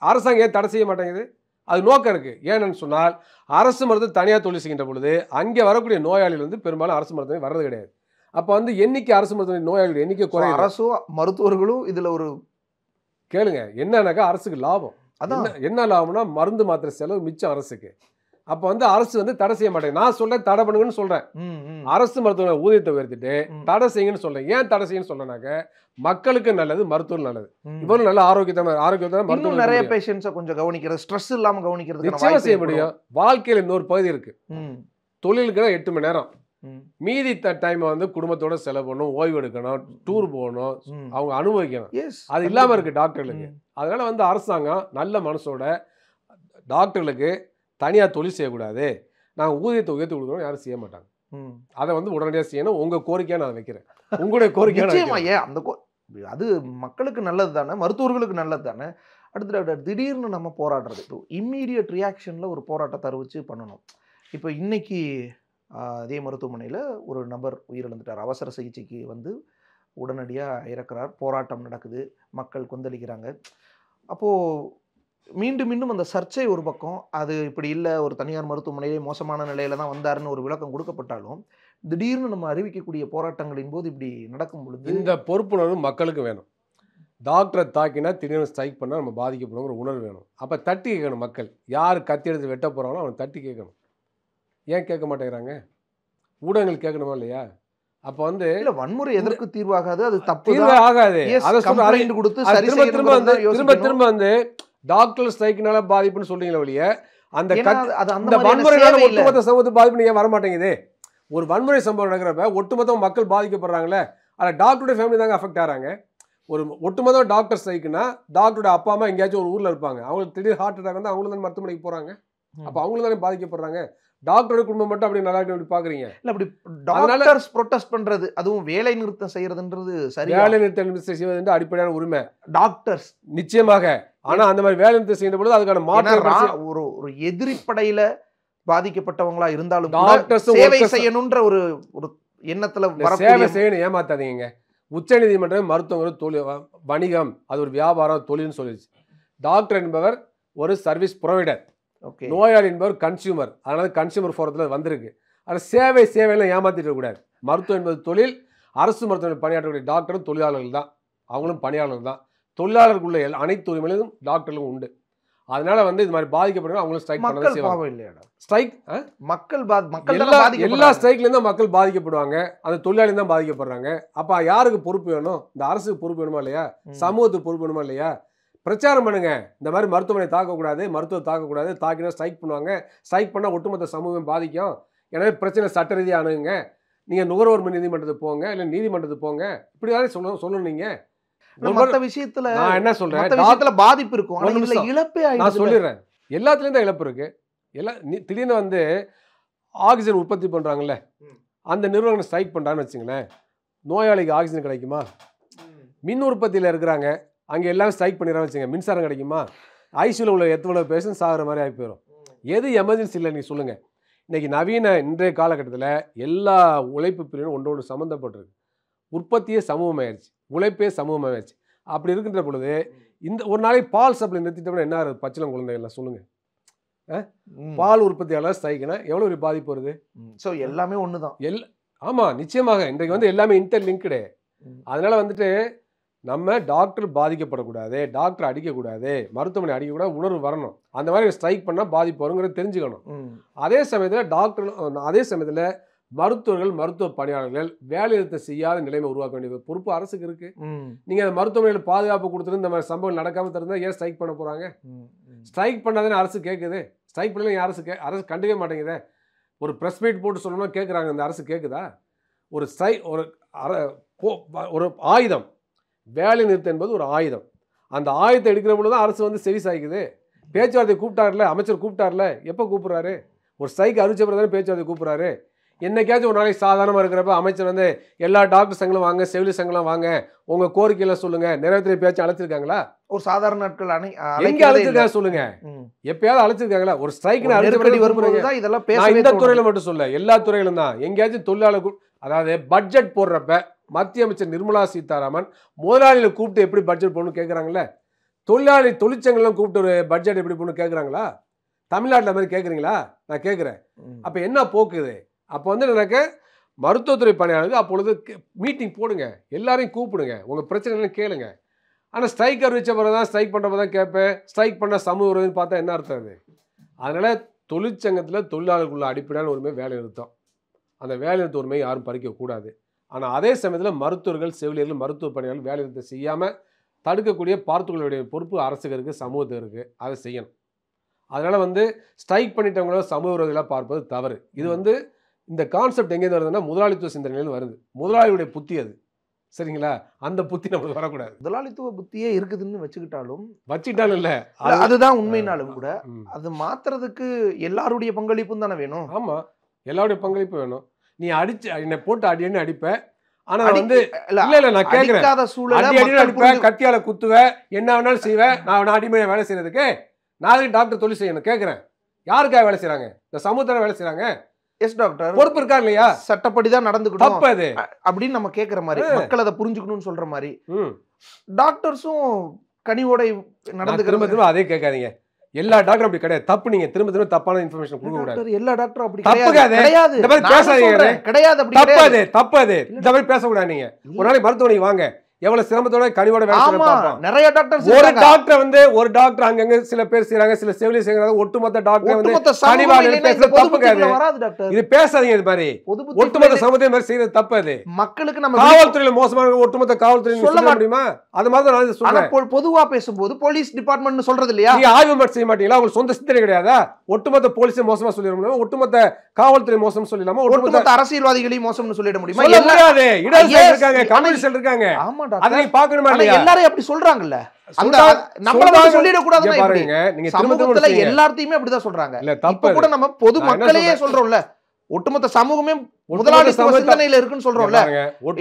அரசாங்கம் ஏன் தடை செய்ய மாட்டேங்குது? அது நோக்கம் இருக்கு. ஏன்னு சொன்னால் அரசு மருத்துவம் தனியாக தொழில் செய்கின்ற பொழுது அங்கே வரக்கூடிய நோயாளிகள் வந்து பெரும்பாலும் அரசு மருத்துவமனை வர்றது கிடையாது. அப்போ வந்து எண்ணிக்கை அரசு மருத்துவமனை நோயாளிகள் எண்ணிக்கை குறையும். அரசும் மருத்துவர்களும் இதுல ஒரு கேளுங்க, என்னன்னாக்கா அரசுக்கு லாபம். அதான் என்ன லாபம்னா மருந்து மாத்திரை செலவு மிச்சம் அரசுக்கு. அப்போ வந்து அரசு வந்து தடை செய்ய மாட்டேங்க. நான் சொல்றேன் தடை பண்ணுங்கன்னு சொல்றேன். அரசு மருத்துவமனை ஊதியத்தை உயர்த்திட்டு தடை செய்யுங்கன்னு சொல்றேன். ஏன் தடை செய்யணும்னு சொல்றேனாக்க மக்களுக்கு நல்லது, மருத்துவம் நல்லது. இவ்வளவு நல்ல ஆரோக்கியமான மருத்துவம். நிறைய பேஷண்ட்ஸை கொஞ்சம் கவனிக்கிறது, ஸ்ட்ரெஸ் இல்லாம கவனிக்கிறது நிச்சயமா செய்ய முடியும். வாழ்க்கையில இன்னொரு பகுதி இருக்கு. தொழிலுக்கு 8 மணி நேரம், மீதி டைம் வந்து குடும்பத்தோட செலவு பண்ணணும், ஓய்வு எடுக்கணும், டூர் போகணும், அவங்க அனுபவிக்கணும். அது இல்லாமல் இருக்குது டாக்டர்களுக்கு. அதனால வந்து அரசாங்கம் நல்ல மனசோட டாக்டர்களுக்கு தனியாக தொழில் செய்யக்கூடாது, நாங்கள் ஊதியத்தை உயர்த்தி கொடுக்கணும், யாரும் செய்ய மாட்டாங்க. அதை வந்து உடனடியாக செய்யணும். உங்கள் கோரிக்கையாக நான் வைக்கிறேன், உங்களுடைய கோரிக்கையாக. அந்த அது மக்களுக்கு நல்லது தானே, மருத்துவர்களுக்கு நல்லது தானே. அடுத்து திடீர்னு நம்ம போராடுறது, இப்போ இம்மீடியட் ரியாக்ஷனில் ஒரு போராட்டத்தை அறிவிச்சு பண்ணணும். இப்போ இன்னைக்கு அதே மருத்துவமனையில் ஒரு நபர் உயிரிழந்துட்டார். அவசர சிகிச்சைக்கு வந்து உடனடியாக இறக்குறார். போராட்டம் நடக்குது, மக்கள் கொந்தளிக்கிறாங்க. அப்போது மீண்டும் மீண்டும் அந்த சர்ச்சை ஒரு பக்கம், அது இப்படி இல்லை, ஒரு தனியார் மருத்துவமனையிலே மோசமான நிலையில தான் வந்தாருன்னு ஒரு விளக்கம் கொடுக்கப்பட்டாலும், திடீர்னு நம்ம அறிவிக்கக்கூடிய போராட்டங்களின் போது இப்படி நடக்கும் பொழுது இந்த பொறுப்புணர்வு மக்களுக்கு வேணும். டாக்டரை தாக்கினா திடீர்னு ஸ்ட்ரைக் பண்ணால் நம்ம பாதிக்கப்படுங்கிற உணர்வு வேணும். அப்போ தட்டி கேட்கணும் மக்கள். யார் கத்தி எடுத்து வெட்ட போகிறாங்களோ அவனை தட்டி கேட்கணும். ஏன் கேட்க மாட்டேங்கிறாங்க? ஊடகங்கள் கேட்கணுமா இல்லையா? அப்போ வந்து வன்முறை எதற்கு தீர்வாகாது, அது தப்பு ஆகாது. அதை கொடுத்து திரும்ப வந்து டாக்டர் ஸ்ட்ரைக்னால பாதிப்புன்னு சொல்றீங்களா ஒழிய அந்த வன்முறைனால ஒட்டுமொத்த சமூகத்தை பாதிப்பு ஏன் வரமாட்டேங்குது? ஒரு வன்முறை சம்பவம் நடக்கிறப்ப ஒட்டுமொத்த மக்கள் பாதிக்கப்படுறாங்களே, அதில் டாக்டருடைய ஃபேமிலி தாங்க அஃபெக்ட் ஆகிறாங்க. ஒரு ஒட்டுமொத்த டாக்டர் ஸ்ட்ரைக்குன்னா டாக்டரோட அப்பா அம்மா எங்கேயாச்சும் ஒரு ஊரில் இருப்பாங்க, அவங்களுக்கு திடீர் ஹார்ட் அட்டாக் வந்து அவங்களும் தானே மருத்துவமனைக்கு போகிறாங்க. அப்போ அவங்களும் தானே பாதிக்கப்படுறாங்க. டாக்டரோட குடும்பம் மட்டும் அப்படி நல்லா அப்படி பாக்குறீங்க. இல்ல அப்படி டாக்டர்ஸ் ப்ரொடெஸ்ட் பண்றது, அதுவும் வேலை நிறுத்தம் செய்யறதுன்றது சரி. வேலை நிறுத்தம் செய்வது அடிப்படையான உரிமை டாக்டர்ஸ் நிச்சயமாக. ஆனா அந்த மாதிரி வேலை நிறுத்தம் செய்யும் பொழுது அதுக்கான மாற்றம் ஒரு எதிரிப்படையில பாதிக்கப்பட்டவங்களா இருந்தாலும் சேவை செய்யணும்ன்ற ஒரு எண்ணத்துல சேவை செய்யணும். ஏமாத்தாதீங்க. உச்ச நீதிமன்றம் மருத்துவர்கள் தொழில் வணிகம், அது ஒரு வியாபாரம் தொழில்னு சொல்லிடுச்சு. டாக்டர் என்பவர் ஒரு சர்வீஸ் ப்ரொவைடர், நோயாளி என்பவர் கன்சியூமர். அதனால கன்சியூமர் ஃபோரத்தில் வந்திருக்கு. ஆனால் சேவையெல்லாம் ஏமாத்திட்டு கூடாது. மருத்துவம் என்பது தொழில். அரசு மருத்துவமனை பணியாற்றக்கூடிய டாக்டரும் தொழிலாளர்கள் தான், அவங்களும் பணியாளர்கள் தான். தொழிலாளர்களுக்குள்ள அனைத்து உரிமையிலும் டாக்டர்களும் உண்டு. அதனால வந்து இது மாதிரி பாதிக்கப்படுங்க அவங்களும் ஸ்ட்ரைக் பண்ண செய்வாங்க. ஸ்ட்ரைக் எல்லா ஸ்ட்ரைக்ல இருந்தா மக்கள் பாதிக்கப்படுவாங்க, அந்த தொழிலாளி தான் பாதிக்கப்படுறாங்க. அப்ப யாருக்கு பொறுப்பு வேணும்? இந்த அரசுக்கு பொறுப்பு வேணுமா இல்லையா? சமூகத்துக்கு பொறுப்பு வேணுமா இல்லையா? பிரச்சாரம் பண்ணுங்க, இந்த மாதிரி மருத்துவமனை தாக்கக்கூடாது, மருத்துவம் தாக்கக்கூடாது, தாக்கினா ஸ்ட்ரைக் பண்ணுவாங்க, ஸ்ட்ரைக் பண்ணால் ஒட்டுமொத்த சமூகம் பாதிக்கும், எனவே பிரச்சனை சட்ட ரீதியாக அணுகுங்க, நீங்கள் நுகர்வோர் நீதிமன்றத்துக்கு போங்க, இல்லை நீதிமன்றத்துக்கு போங்க, இப்படி தானே சொல்லணும். நீங்கள் மற்ற விஷயத்துல நான் என்ன சொல்றேன், பாதிப்பு இருக்கும், இழப்பே நான் சொல்லிடுறேன். எல்லாத்துலேயும் தான் இழப்பு இருக்கு. திடீர்னு வந்து ஆக்சிஜன் உற்பத்தி பண்ணுறாங்கல்ல, அந்த நிறுவனங்கள் ஸ்ட்ரைக் பண்ணுறாங்கன்னு வச்சுங்களேன், நோயாளிக்கு ஆக்சிஜன் கிடைக்குமா? மின் உற்பத்தியில் இருக்கிறாங்க, அங்கே எல்லாம் ஸ்ட்ரைக் பண்ணிடுறாங்க வச்சுங்க, மின்சாரம் கிடைக்குமா? ஐசியூவில் உள்ள எத்தனை பேஷண்ட் சாகிற மாதிரி ஆகி போயிடும். எது எமர்ஜென்சி இல்லை நீங்கள் சொல்லுங்கள். இன்றைக்கி இன்றைய காலகட்டத்தில் எல்லா உழைப்பு பிரிவும் ஒன்று சம்மந்தப்பட்டிருக்கு. உற்பத்தியே சமூகமாயிருச்சு, உழைப்பே சமூகமாயிருச்சு. அப்படி இருக்கின்ற பொழுது இந்த ஒரு நாளைக்கு பால் சப்ளை நிறுத்திட்டோம்னா என்ன ஆகுது? பச்சிலம் குழந்தைகள்லாம் சொல்லுங்கள். பால் உற்பத்தியாளர் ஸ்ட்ரைக்குனா எவ்வளோ ஒரு பாதிப்பு வருது? ஸோ எல்லாமே ஒன்று தான். ஆமாம், நிச்சயமாக இன்றைக்கு வந்து எல்லாமே இன்டர்லிங்க்டு. அதனால் வந்துட்டு நம்ம டாக்டர் பாதிக்கப்படக்கூடாது, டாக்டர் அடிக்கக்கூடாது, மருத்துவமனை அடிக்கக்கூடாது உணர்வு வரணும். அந்த மாதிரி ஸ்ட்ரைக் பண்ணால் பாதிப்பு வருங்கிறத தெரிஞ்சுக்கணும். அதே சமயத்தில் மருத்துவர்கள் மருத்துவ பணியாளர்கள் வேலை நிறுத்தம் செய்யாத நிலைமை உருவாக்க வேண்டிய பொறுப்பு அரசுக்கு இருக்கு. நீங்கள் அந்த மருத்துவமனையில் பாதுகாப்பு கொடுத்துட்டு இந்த மாதிரி சம்பவம் நடக்காமல் தருந்தா ஏன் ஸ்ட்ரைக் பண்ண போகிறாங்க? ஸ்ட்ரைக் பண்ணாதானே அரசு கேட்குது. ஸ்ட்ரைக் பண்ணலாம் அரசு கண்டுக்க மாட்டேங்குது. ஒரு ப்ரெஸ் மீட் போட்டு சொல்லணும்னா கேட்குறாங்க, இந்த அரசு கேட்குதா? ஒரு ஒரு ஆயுதம், வேலை நிறுத்தம் என்பது ஒரு ஆயுதம். அந்த ஆயுதத்தை எடுக்கிற பொழுது தான் அரசு வந்து செவி சாய்க்குது. பேச்சுவார்த்தை கூப்பிட்டார்ல, அமைச்சர் கூப்பிட்டார்ல, எப்போ கூப்பிட்றாரு? ஒரு ஸ்ட்ரைக் அறிவிச்ச பிறகு தானே பேச்சுவார்த்தை கூப்பிட்றாரு. என்னைக்காச்சும் ஒரு நாளைக்கு சாதாரணமாக இருக்கிறப்ப அமைச்சர் வந்து எல்லா டாக்டர் சங்களும் வாங்க, செவிலி சங்கங்களும் வாங்க, உங்கள் கோரிக்கையில் சொல்லுங்கள், நிறைவேற்ற பேச்சு அழைச்சிருக்காங்களா? ஒரு சாதாரண நாட்கள் எங்கே அழைச்சிருக்காங்க சொல்லுங்க. எப்பயாவது அழைச்சிருக்காங்களா? ஒரு ஸ்ட்ரைக் இதெல்லாம் இந்த துறையில் மட்டும் சொல்ல, எல்லா துறையிலும் தான். எங்கேயாச்சும் தொழிலாளர் அதாவது பட்ஜெட் போடுறப்ப மத்திய அமைச்சர் நிர்மலா சீதாராமன் முதலாளிகளை கூப்பிட்டு எப்படி பட்ஜெட் போடணும்னு கேட்குறாங்களே, தொழிற்சங்கம்லாம் கூப்பிட்டு ஒரு பட்ஜெட் எப்படி போடணும் கேட்குறாங்களா? தமிழ்நாட்டில் மாதிரி கேட்குறீங்களா? நான் கேட்குறேன். அப்போ என்ன போக்குது? அப்போ வந்து எனக்கு மருத்துவத்துறை பணியாளர்கள் அப்பொழுது மீட்டிங் போடுங்க, எல்லாரையும் கூப்பிடுங்க, உங்கள் பிரச்சனைலாம் கேளுங்க. ஆனால் ஸ்ட்ரைக் அறிவிச்ச பிறகு தான் ஸ்ட்ரைக் பண்ணுறப்ப தான் கேட்பேன். ஸ்ட்ரைக் பண்ண சமூக உறவுன்னு பார்த்தா என்ன அர்த்தம் அது? அதனால் தொழிற்சங்கத்தில் தொழிலாளர்களுக்குள்ள அடிப்படையான உரிமை வேலை நிறுத்தம். அந்த வேலை நிறுத்த உரிமை யாரும் பறிக்கக்கூடாது. ஆனால் அதே சமயத்தில் மருத்துவர்கள், செவிலியர்கள், மருத்துவ பணியாளர்கள் வேலை நிறுத்தம் செய்யாமல் தடுக்கக்கூடிய பார்த்துக்களுடைய பொறுப்பு அரசுக்கு இருக்குது, சமூகத்துக்கு இருக்குது. அதை செய்யணும். அதனால் வந்து ஸ்ட்ரைக் பண்ணிட்டவங்கள சமூக விரோதிகளாக பார்ப்பது தவறு. இது வந்து இந்த கான்செப்ட் எங்கேருந்து வருதுன்னா முதலாளித்துவ சிந்தனையிலேருந்து வருது. முதலாளியுடைய புத்தி அது, சரிங்களா? அந்த புத்தி நம்மளுக்கு வரக்கூடாது. முதலாளித்துவ புத்தியே இருக்குதுன்னு வச்சுக்கிட்டாலும் இல்லை அதுதான் உண்மைனாலும் கூட அது மாத்துறதுக்கு எல்லாருடைய பங்களிப்பும் தானே வேணும். ஆமா, எல்லாருடைய பங்களிப்பு வேணும். நீ அடிச்சு என்னை போட்டு அடின்னு அடிப்ப, ஆனா வந்து நான் கேட்கிறேன், அடிப்ப, கத்தியால குத்துவ, என்ன வேணாலும் செய்வேன், நான் அடிமையை வேலை செய்யறதுக்கு நான் டாக்டர் தொழில் செய்யணும் கேட்கிறேன். யாருக்காக வேலை செய்யறாங்க? இந்த சமூகத்தான வேலை செய்யறாங்க. எஸ் டாக்டர், பொறுப்பு இருக்கா இல்லையா? சட்டப்படிதான் நடந்துக்கணும் தப்பு அது அப்படின்னு நம்ம கேட்கிற மாதிரி, மக்கள் அதை புரிஞ்சுக்கணும்னு சொல்ற மாதிரி டாக்டர்ஸும் கனிவோட நடந்துக்கிற திரும்ப அதே கேட்காதீங்க. எல்லா டாக்டரும் அப்படி கிடையாது. தப்பு. நீங்க திரும்ப திரும்ப தப்பான இன்ஃபர்மேஷன் கொடுக்க கூடாது. எல்லா டாக்டரும் அப்படி கிடையாது. இந்த மாதிரி பேசாதீங்க. கிடையாது, அப்படி தப்பு அது. இந்த மாதிரி பேசக்கூடாது. நீங்க ஒரு நாளைக்கு மருத்துவமனைக்கு வாங்க, எவ்வளவு சிரமத்தோட கனிவோட வேலை செய்யறாங்க. நிறைய டாக்டர், ஒரு டாக்டர் அங்கங்க சில பேர் செய்யறாங்க, சில செவிலியர் செய்யறாங்க. ஒட்டுமொத்த டாக்டர் வந்து கனிவால பேசுறது தப்பு கிடையாது. இது பேசாதீங்க. இது மாதிரி ஒட்டுமொத்த சமூகத்தை மாதிரி செய்யறது தப்பு. அது மக்களுக்கு நம்ம காவல்துறையில மோசமான ஒட்டுமொத்த காவல்துறை சொல்ல முடியுமா? அது மாதிரி நான் சொல்றேன். பொதுவா பேசும்போது போலீஸ் டிபார்ட்மெண்ட் சொல்றது இல்லையா? நீங்க ஆய்வு மட்டும் செய்ய மாட்டீங்களா? உங்களுக்கு சொந்த சிந்தனை கிடையாதா? ஒட்டுமொத்த போலீஸை மோசமா சொல்லிட முடியுமா? ஒட்டுமொத்த காவல்துறை மோசம் சொல்லலாமா? ஒட்டுமொத்த அரசியல்வாதிகளையும் மோசம்னு சொல்லிட முடியுமா? முடியாது. இடதுசாரி இருக்காங்க, கம்யூனிஸ்ட் இருக்காங்க. அதை நீ பார்க்கணுமா இல்லையா? எல்லாரும் அப்படி சொல்றாங்கல்ல, நம்மள சொல்லிட கூடாதுன்னு பாருங்க. நீங்க சமூகத்துல எல்லாத்தையுமே அப்படிதான் சொல்றாங்க. இல்ல தப்பு கூட நம்ம பொது மக்களையே சொல்றோம்ல, ஒட்டுமொத்த சமூகமே முதலாளித்துவ சிந்தனையில இருக்குன்னு சொல்றோம்ல.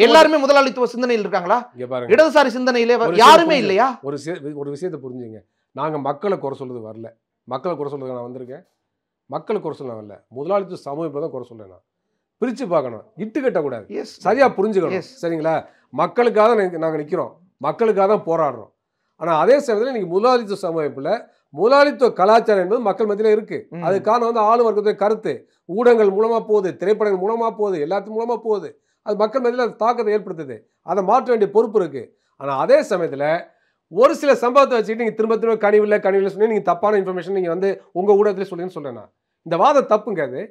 எல்லாருமே முதலாளித்துவ சிந்தனையில இருக்காங்களா? இடதுசாரி சிந்தனையில யாருமே இல்லையா? ஒரு விஷயத்தை புரிஞ்சுங்க. நாங்க மக்களை குறை சொல்றது வரல. மக்களை குறை சொல்றது நான் வந்திருக்கேன். மக்களை குறை சொல்ல வரல. முதலாளித்துவ சமூகத்தை தான் குறை சொல்றேன். நான் பிரிச்சு பார்க்கணும், இட்டு கட்டக்கூடாது, சரியா புரிஞ்சுக்கணும். சரிங்களா? மக்களுக்காக நாங்க நிக்கிறோம், மக்களுக்காக தான் போராடுறோம். ஆனால் அதே சமயத்தில் இன்னைக்கு முதலாளித்துவ சமூகத்தில் முதலாளித்துவ கலாச்சாரம் என்பது மக்கள் மத்தியில் இருக்கு. அதுக்கான வந்து ஆளும் வர்க்கத்துடைய கருத்து ஊடகங்கள் மூலமா போகுது, திரைப்படங்கள் மூலமா போகுது, எல்லாத்து மூலமா போகுது. அது மக்கள் மத்தியில் அது தாக்கத்தை ஏற்படுத்துது. அதை மாற்ற வேண்டிய பொறுப்பு இருக்கு. ஆனால் அதே சமயத்தில் ஒரு சில சம்பவத்தை வச்சுக்கிட்டு நீங்கள் திரும்ப திரும்ப கனிவில்லை சொல்லி நீங்கள் தப்பான இன்ஃபர்மேஷன் நீங்கள் வந்து உங்கள் ஊடகத்தில் சொல்லுங்கன்னு சொல்கிறேன். இந்த வாதம் தப்புங்க. அது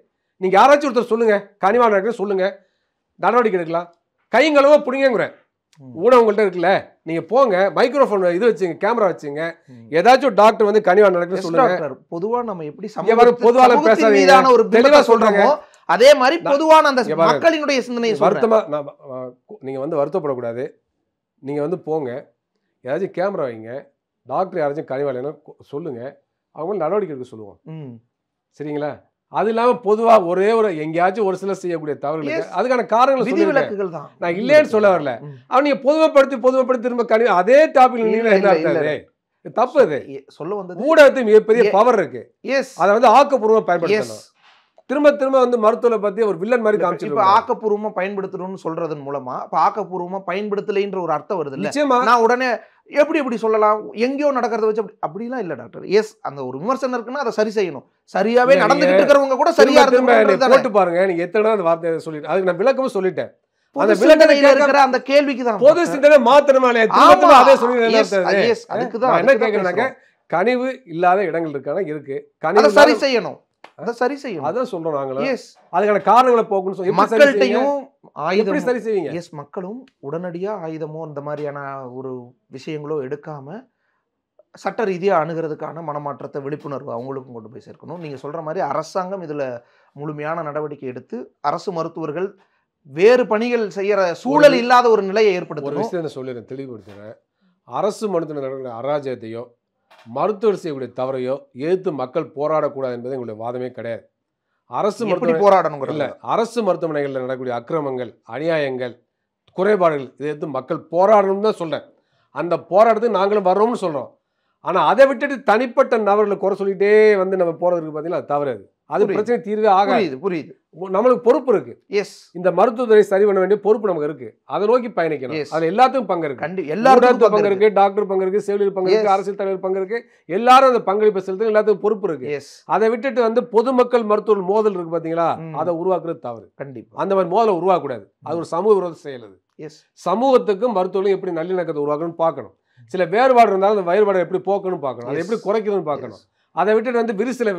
நீங்கள் யாராச்சும் ஒருத்தர் சொல்லுங்க, கனிவான இருக்குன்னு சொல்லுங்க, நடவடிக்கை எடுக்கலாம். கைங்களவோ பிடிங்கிறேன். ஊடகங்கள்ட்ட இருக்குல்ல, நீங்க போங்க, மைக்ரோஃபோன் இது வச்சுங்க, கேமரா வச்சுங்க, ஏதாச்சும் டாக்டர் வந்து கனிவான நடக்குன்னு சொல்லுங்க. பொதுவா நம்ம எப்படி பொதுவான பேசாதீங்க, ஒரு தெளிவா சொல்றாங்க. அதே மாதிரி பொதுவான அந்த மக்களினுடைய சிந்தனையை வருத்தமா நீங்க வந்து வருத்தப்படக்கூடாது. நீங்க வந்து போங்க, ஏதாச்சும் கேமரா வைங்க, டாக்டர் யாராச்சும் கனிவாலைன்னா சொல்லுங்க, அவங்க நடவடிக்கை எடுக்க சொல்லுவோம். சரிங்களா? அது இல்லாம பொதுவா ஒரே ஒரு எங்கேயாச்சும் ஒரு சிலர் செய்யக்கூடிய தவறுகளுக்கு அதுக்கான காரணங்கள் விதிவிலக்குகள் தான். நான் இல்லைன்னு சொல்ல வரல. அவன் நீங்க பொதுமைப்படுத்தி திரும்ப அதே டாபிக் தப்பு. அது சொல்ல வந்தது ஊடகத்துக்கு மிகப்பெரிய பவர் இருக்கு. அதை வந்து ஆக்கப்பூர்வமா பயன்படுத்தணும். திரும்ப திரும்ப வந்து மருத்துவத்தை பத்தி ஒரு வில்லன் மாதிரி காமிச்சு இப்ப ஆக்கப்பூர்வமா பயன்படுத்தணும்னு சொல்றதன் மூலமா இப்ப ஆக்கப்பூர்வமா பயன்படுத்தலைன்ற ஒரு அர்த்தம் வருது இல்ல. நான் உடனே எப்படி சொல்லலாம், எங்கேயோ நடக்கிறத வச்சு அப்படிலாம் இல்ல டாக்டர். எஸ், அந்த ஒரு விமர்சனம் இருக்குன்னா அதை சரி செய்யணும். சரியாவே நடந்துகிட்டு இருக்கிறவங்க கூட சரியா போட்டு பாருங்க. நீங்க எத்தனை அந்த வார்த்தையை சொல்லிட்டு அதுக்கு நான் விளக்கமும் சொல்லிட்டேன். அந்த விளக்கணையில இருக்கிற அந்த கேள்விக்கு தான் பொது சிந்தனை மாத்தணுமா இல்லையா? அதே சொல்லி அதுக்குதான் என்ன கேட்கறாங்க. கனிவு இல்லாத இடங்கள் இருக்கான இருக்கு, கனிவு சரி செய்யணும். அதை சரி செய்யணும். அதான் சொல்றோம் நாங்களும். அதுக்கான காரணங்களை போக்கணும்னு சொல்லி மக்கள்கிட்டையும் ஆயுதம் சரி செய்வீங்க. எஸ், மக்களும் உடனடியா ஆயுதமோ இந்த மாதிரியான ஒரு விஷயங்களோ எடுக்காம சட்ட ரீதியா அணுகிறதுக்கான மனமாற்றத்தை, விழிப்புணர்வு அவங்களுக்கும் கொண்டு போய் சேர்க்கணும். நீங்க சொல்ற மாதிரி அரசாங்கம் இதுல முழுமையான நடவடிக்கை எடுத்து அரசு மருத்துவர்கள் வேறு பணிகள் செய்யற சூழல் இல்லாத ஒரு நிலையை ஏற்படுத்தணும். ஒரு விஷயத்தை சொல்லிடுறேன், தெளிவுபடுத்துறேன். அரசு மருத்துவ நடக்கிற அராஜகத்தையோ மருத்துவர் செய்யக்கூடிய தவறையோ எதிர்த்து மக்கள் போராடக்கூடாது என்பது எங்களுடைய வாதமே கிடையாது. அரசு போராடணும் இல்ல, அரசு மருத்துவமனைகளில் நடக்கக்கூடிய அக்கிரமங்கள், அநியாயங்கள், குறைபாடுகள் இதை எடுத்து மக்கள் போராடணும்னு தான் சொல்றேன். அந்த போராட்டத்துக்கு நாங்களும் வர்றோம்னு சொல்றோம். ஆனா அதை விட்டுட்டு தனிப்பட்ட நபர்களை குறை சொல்லிட்டே வந்து நம்ம போறதுக்கு பார்த்தீங்கன்னா அது தவறு. அது பிரச்சனை தீர்வே ஆகாது. புரியுது. நம்மளுக்கு பொறுப்பு இருக்கு. எஸ், இந்த மருத்துவத்துறை சரி பண்ண வேண்டிய பொறுப்பு நமக்கு இருக்கு. அதை நோக்கி பயணிக்கணும். அதுல எல்லாத்துக்கும் பங்கு இருக்கு. எல்லாருக்கும் பங்கு இருக்கு, டாக்டர் பங்கு இருக்கு, செவிலியர் பங்கு இருக்கு, அரசியல் தலைவர் பங்கு இருக்கு. எல்லாரும் அந்த பங்களிப்பை செலுத்த எல்லாத்துக்கும் பொறுப்பு இருக்கு. அதை விட்டுட்டு வந்து பொதுமக்கள் மருத்துவ மோதல் இருக்கு பாத்தீங்களா, அதை உருவாக்குறது தவறு. கண்டிப்பா அந்த மாதிரி மோதலை உருவாக்க கூடாது. அது ஒரு சமூக விரோத செயல். அது சமூகத்துக்கும் மருத்துவர்களும் எப்படி நல்லிணக்கத்தை உருவாக்கணும்னு பார்க்கணும். சில வேறுபாடு இருந்தாலும் அந்த வேறுபாடை எப்படி போக்கணும்னு பார்க்கணும், அதை எப்படி குறைக்கணும்னு பார்க்கணும். அதை விட்டுட்டு வந்து விரிசலை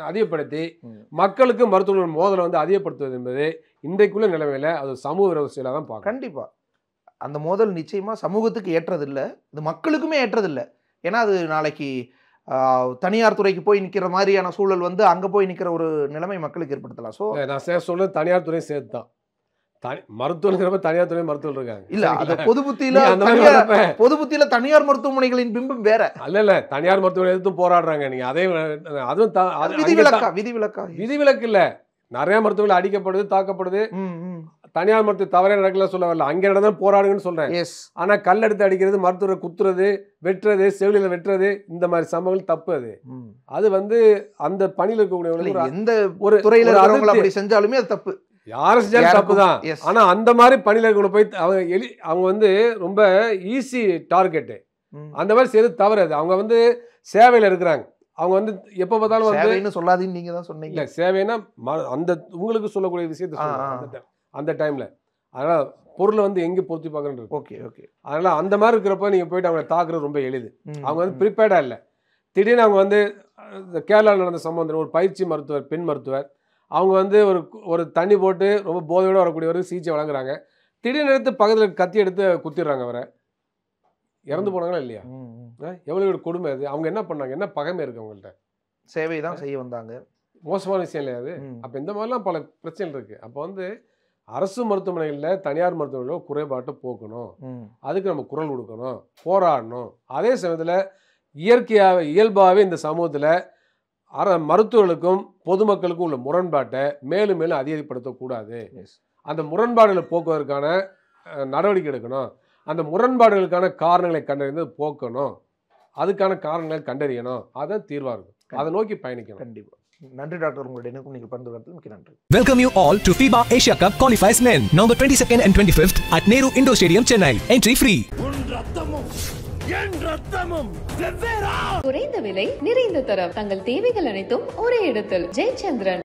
அதிகப்படுத்தி மக்களுக்கு மருத்துவ மோதலை வந்து அதிகப்படுத்துவது என்பது இன்றைக்குள்ள நிலைமையில அது சமூக விரோத செயலாக தான் பார்க்கணும். கண்டிப்பா அந்த மோதல் நிச்சயமா சமூகத்துக்கு ஏற்றதில்லை, இது மக்களுக்குமே ஏற்றதில்லை. ஏன்னா அது நாளைக்கு தனியார் துறைக்கு போய் நிற்கிற மாதிரியான சூழல் வந்து அங்கே போய் நிற்கிற ஒரு நிலைமை மக்களுக்கு ஏற்படுத்தலாம். ஸோ நான் சொல்றது தனியார் துறையும் சேர்த்து தான். மருத்துவங்கிறப்ப தனியார் துறை மருத்துவர் இருக்காங்க. இல்ல அது பொது புத்தியில தனியார் மருத்துவமனைகளின் பிம்பம் வேற. அல்ல தனியார் மருத்துவமனை எதிர்த்து போராடுறாங்க. நீங்க அதுவும் விதிவிலக்கு இல்ல. நிறைய மருத்துவர்கள் அடிக்கப்படுது, தாக்கப்படுது. தனியார் மருத்துவ தவறே நடக்கல சொல்ல வரல, அங்க நடந்தா போராடுங்கன்னு சொல்றேன். ஆனா கல் எடுத்து அடிக்கிறது, மருத்துவரை குத்துறது, வெட்டுறது, செவிலியில வெட்டுறது, இந்த மாதிரி சம்பவங்கள் தப்பு. அது வந்து அந்த பணியில் இருக்கக்கூடிய எந்த ஒரு துறையில அப்படி செஞ்சாலுமே அது தப்பு. யாரும் செஞ்சாலும் தப்பு தான். ஆனா அந்த மாதிரி பணியில இருக்கவங்க போய் அவங்க வந்து ரொம்ப ஈஸி டார்கெட்டு. அந்த மாதிரி செய்து தவறு. அது அவங்க வந்து சேவையில இருக்கிறாங்க. அவங்க வந்து எப்ப பார்த்தாலும் வந்து சொல்லாதீன்னு நீங்க தான் சொன்னீங்க. இல்ல சேவைனா அந்த உங்களுக்கு சொல்லக்கூடிய விஷயத்த அந்த டைம்ல. அதனால பொருளை வந்து எங்க பொருத்தி பார்க்கறது. Okay okay. அதனால அந்த மாதிரி இருக்கிறப்ப நீங்க போயிட்டு அவங்களை தாக்குறது ரொம்ப எளிது. அவங்க வந்து ப்ரிப்பேர்டா இல்லை. திடீர்னு அவங்க வந்து கேரளாவில் நடந்த சம்பவம், ஒரு பயிற்சி மருத்துவர், பெண் மருத்துவர், அவங்க வந்து ஒரு தண்ணி போட்டு ரொம்ப போதையோடு வரக்கூடியவருக்கு சிகிச்சை வழங்குறாங்க. திடீர்னு எடுத்து பக்கத்தில் கத்தி எடுத்து குத்திடுறாங்க. அவரை இறந்து போனாங்களா இல்லையா? எவ்வளோ கொடுமை அது. அவங்க என்ன பண்ணாங்க? என்ன பகைமை இருக்கு அவங்கள்ட்ட? சேவை தான் செய்ய வந்தாங்க. மோசமான விஷயம் இல்லையா அது? அப்போ இந்த மாதிரிலாம் பல பிரச்சனைகள் இருக்கு. அப்போ வந்து அரசு மருத்துவமனைகளில் தனியார் மருத்துவமனைகளில் குறைபாட்டை போக்கணும். அதுக்கு நம்ம குரல் கொடுக்கணும், போராடணும். அதே சமயத்தில் இயல்பாகவே இந்த சமூகத்தில் மருத்துவர்களுக்கும் பொதுமக்களுக்கும் உள்ள முரண்பாட்டை மேலும் மேலும் அதிகப்படுத்தக்கூடாது. அந்த முரண்பாடுகளை போக்குவதற்கான நடவடிக்கை எடுக்கணும். அந்த முரண்பாடுகளுக்கான காரணங்களை கண்டறிந்து போக்கணும். அதுக்கான காரணங்களை கண்டறியணும். அதான் தீர்வாக இருக்கும். அதை நோக்கி பயணிக்கணும். கண்டிப்பாக. நன்றி டாக்டர். உங்களுடைய நீங்கள் பகிர்ந்து மிக்க நன்றி. Welcome you all to FIBA Asia Cup qualifiers men, November 22nd and 25th at Nehru Indoor Stadium, Chennai. Entry free. குறைந்த விலை, நிறைந்த தரம், தங்கள் தேவைகள் அனைத்தும் ஒரே இடத்தில். ஜெயச்சந்திரன்.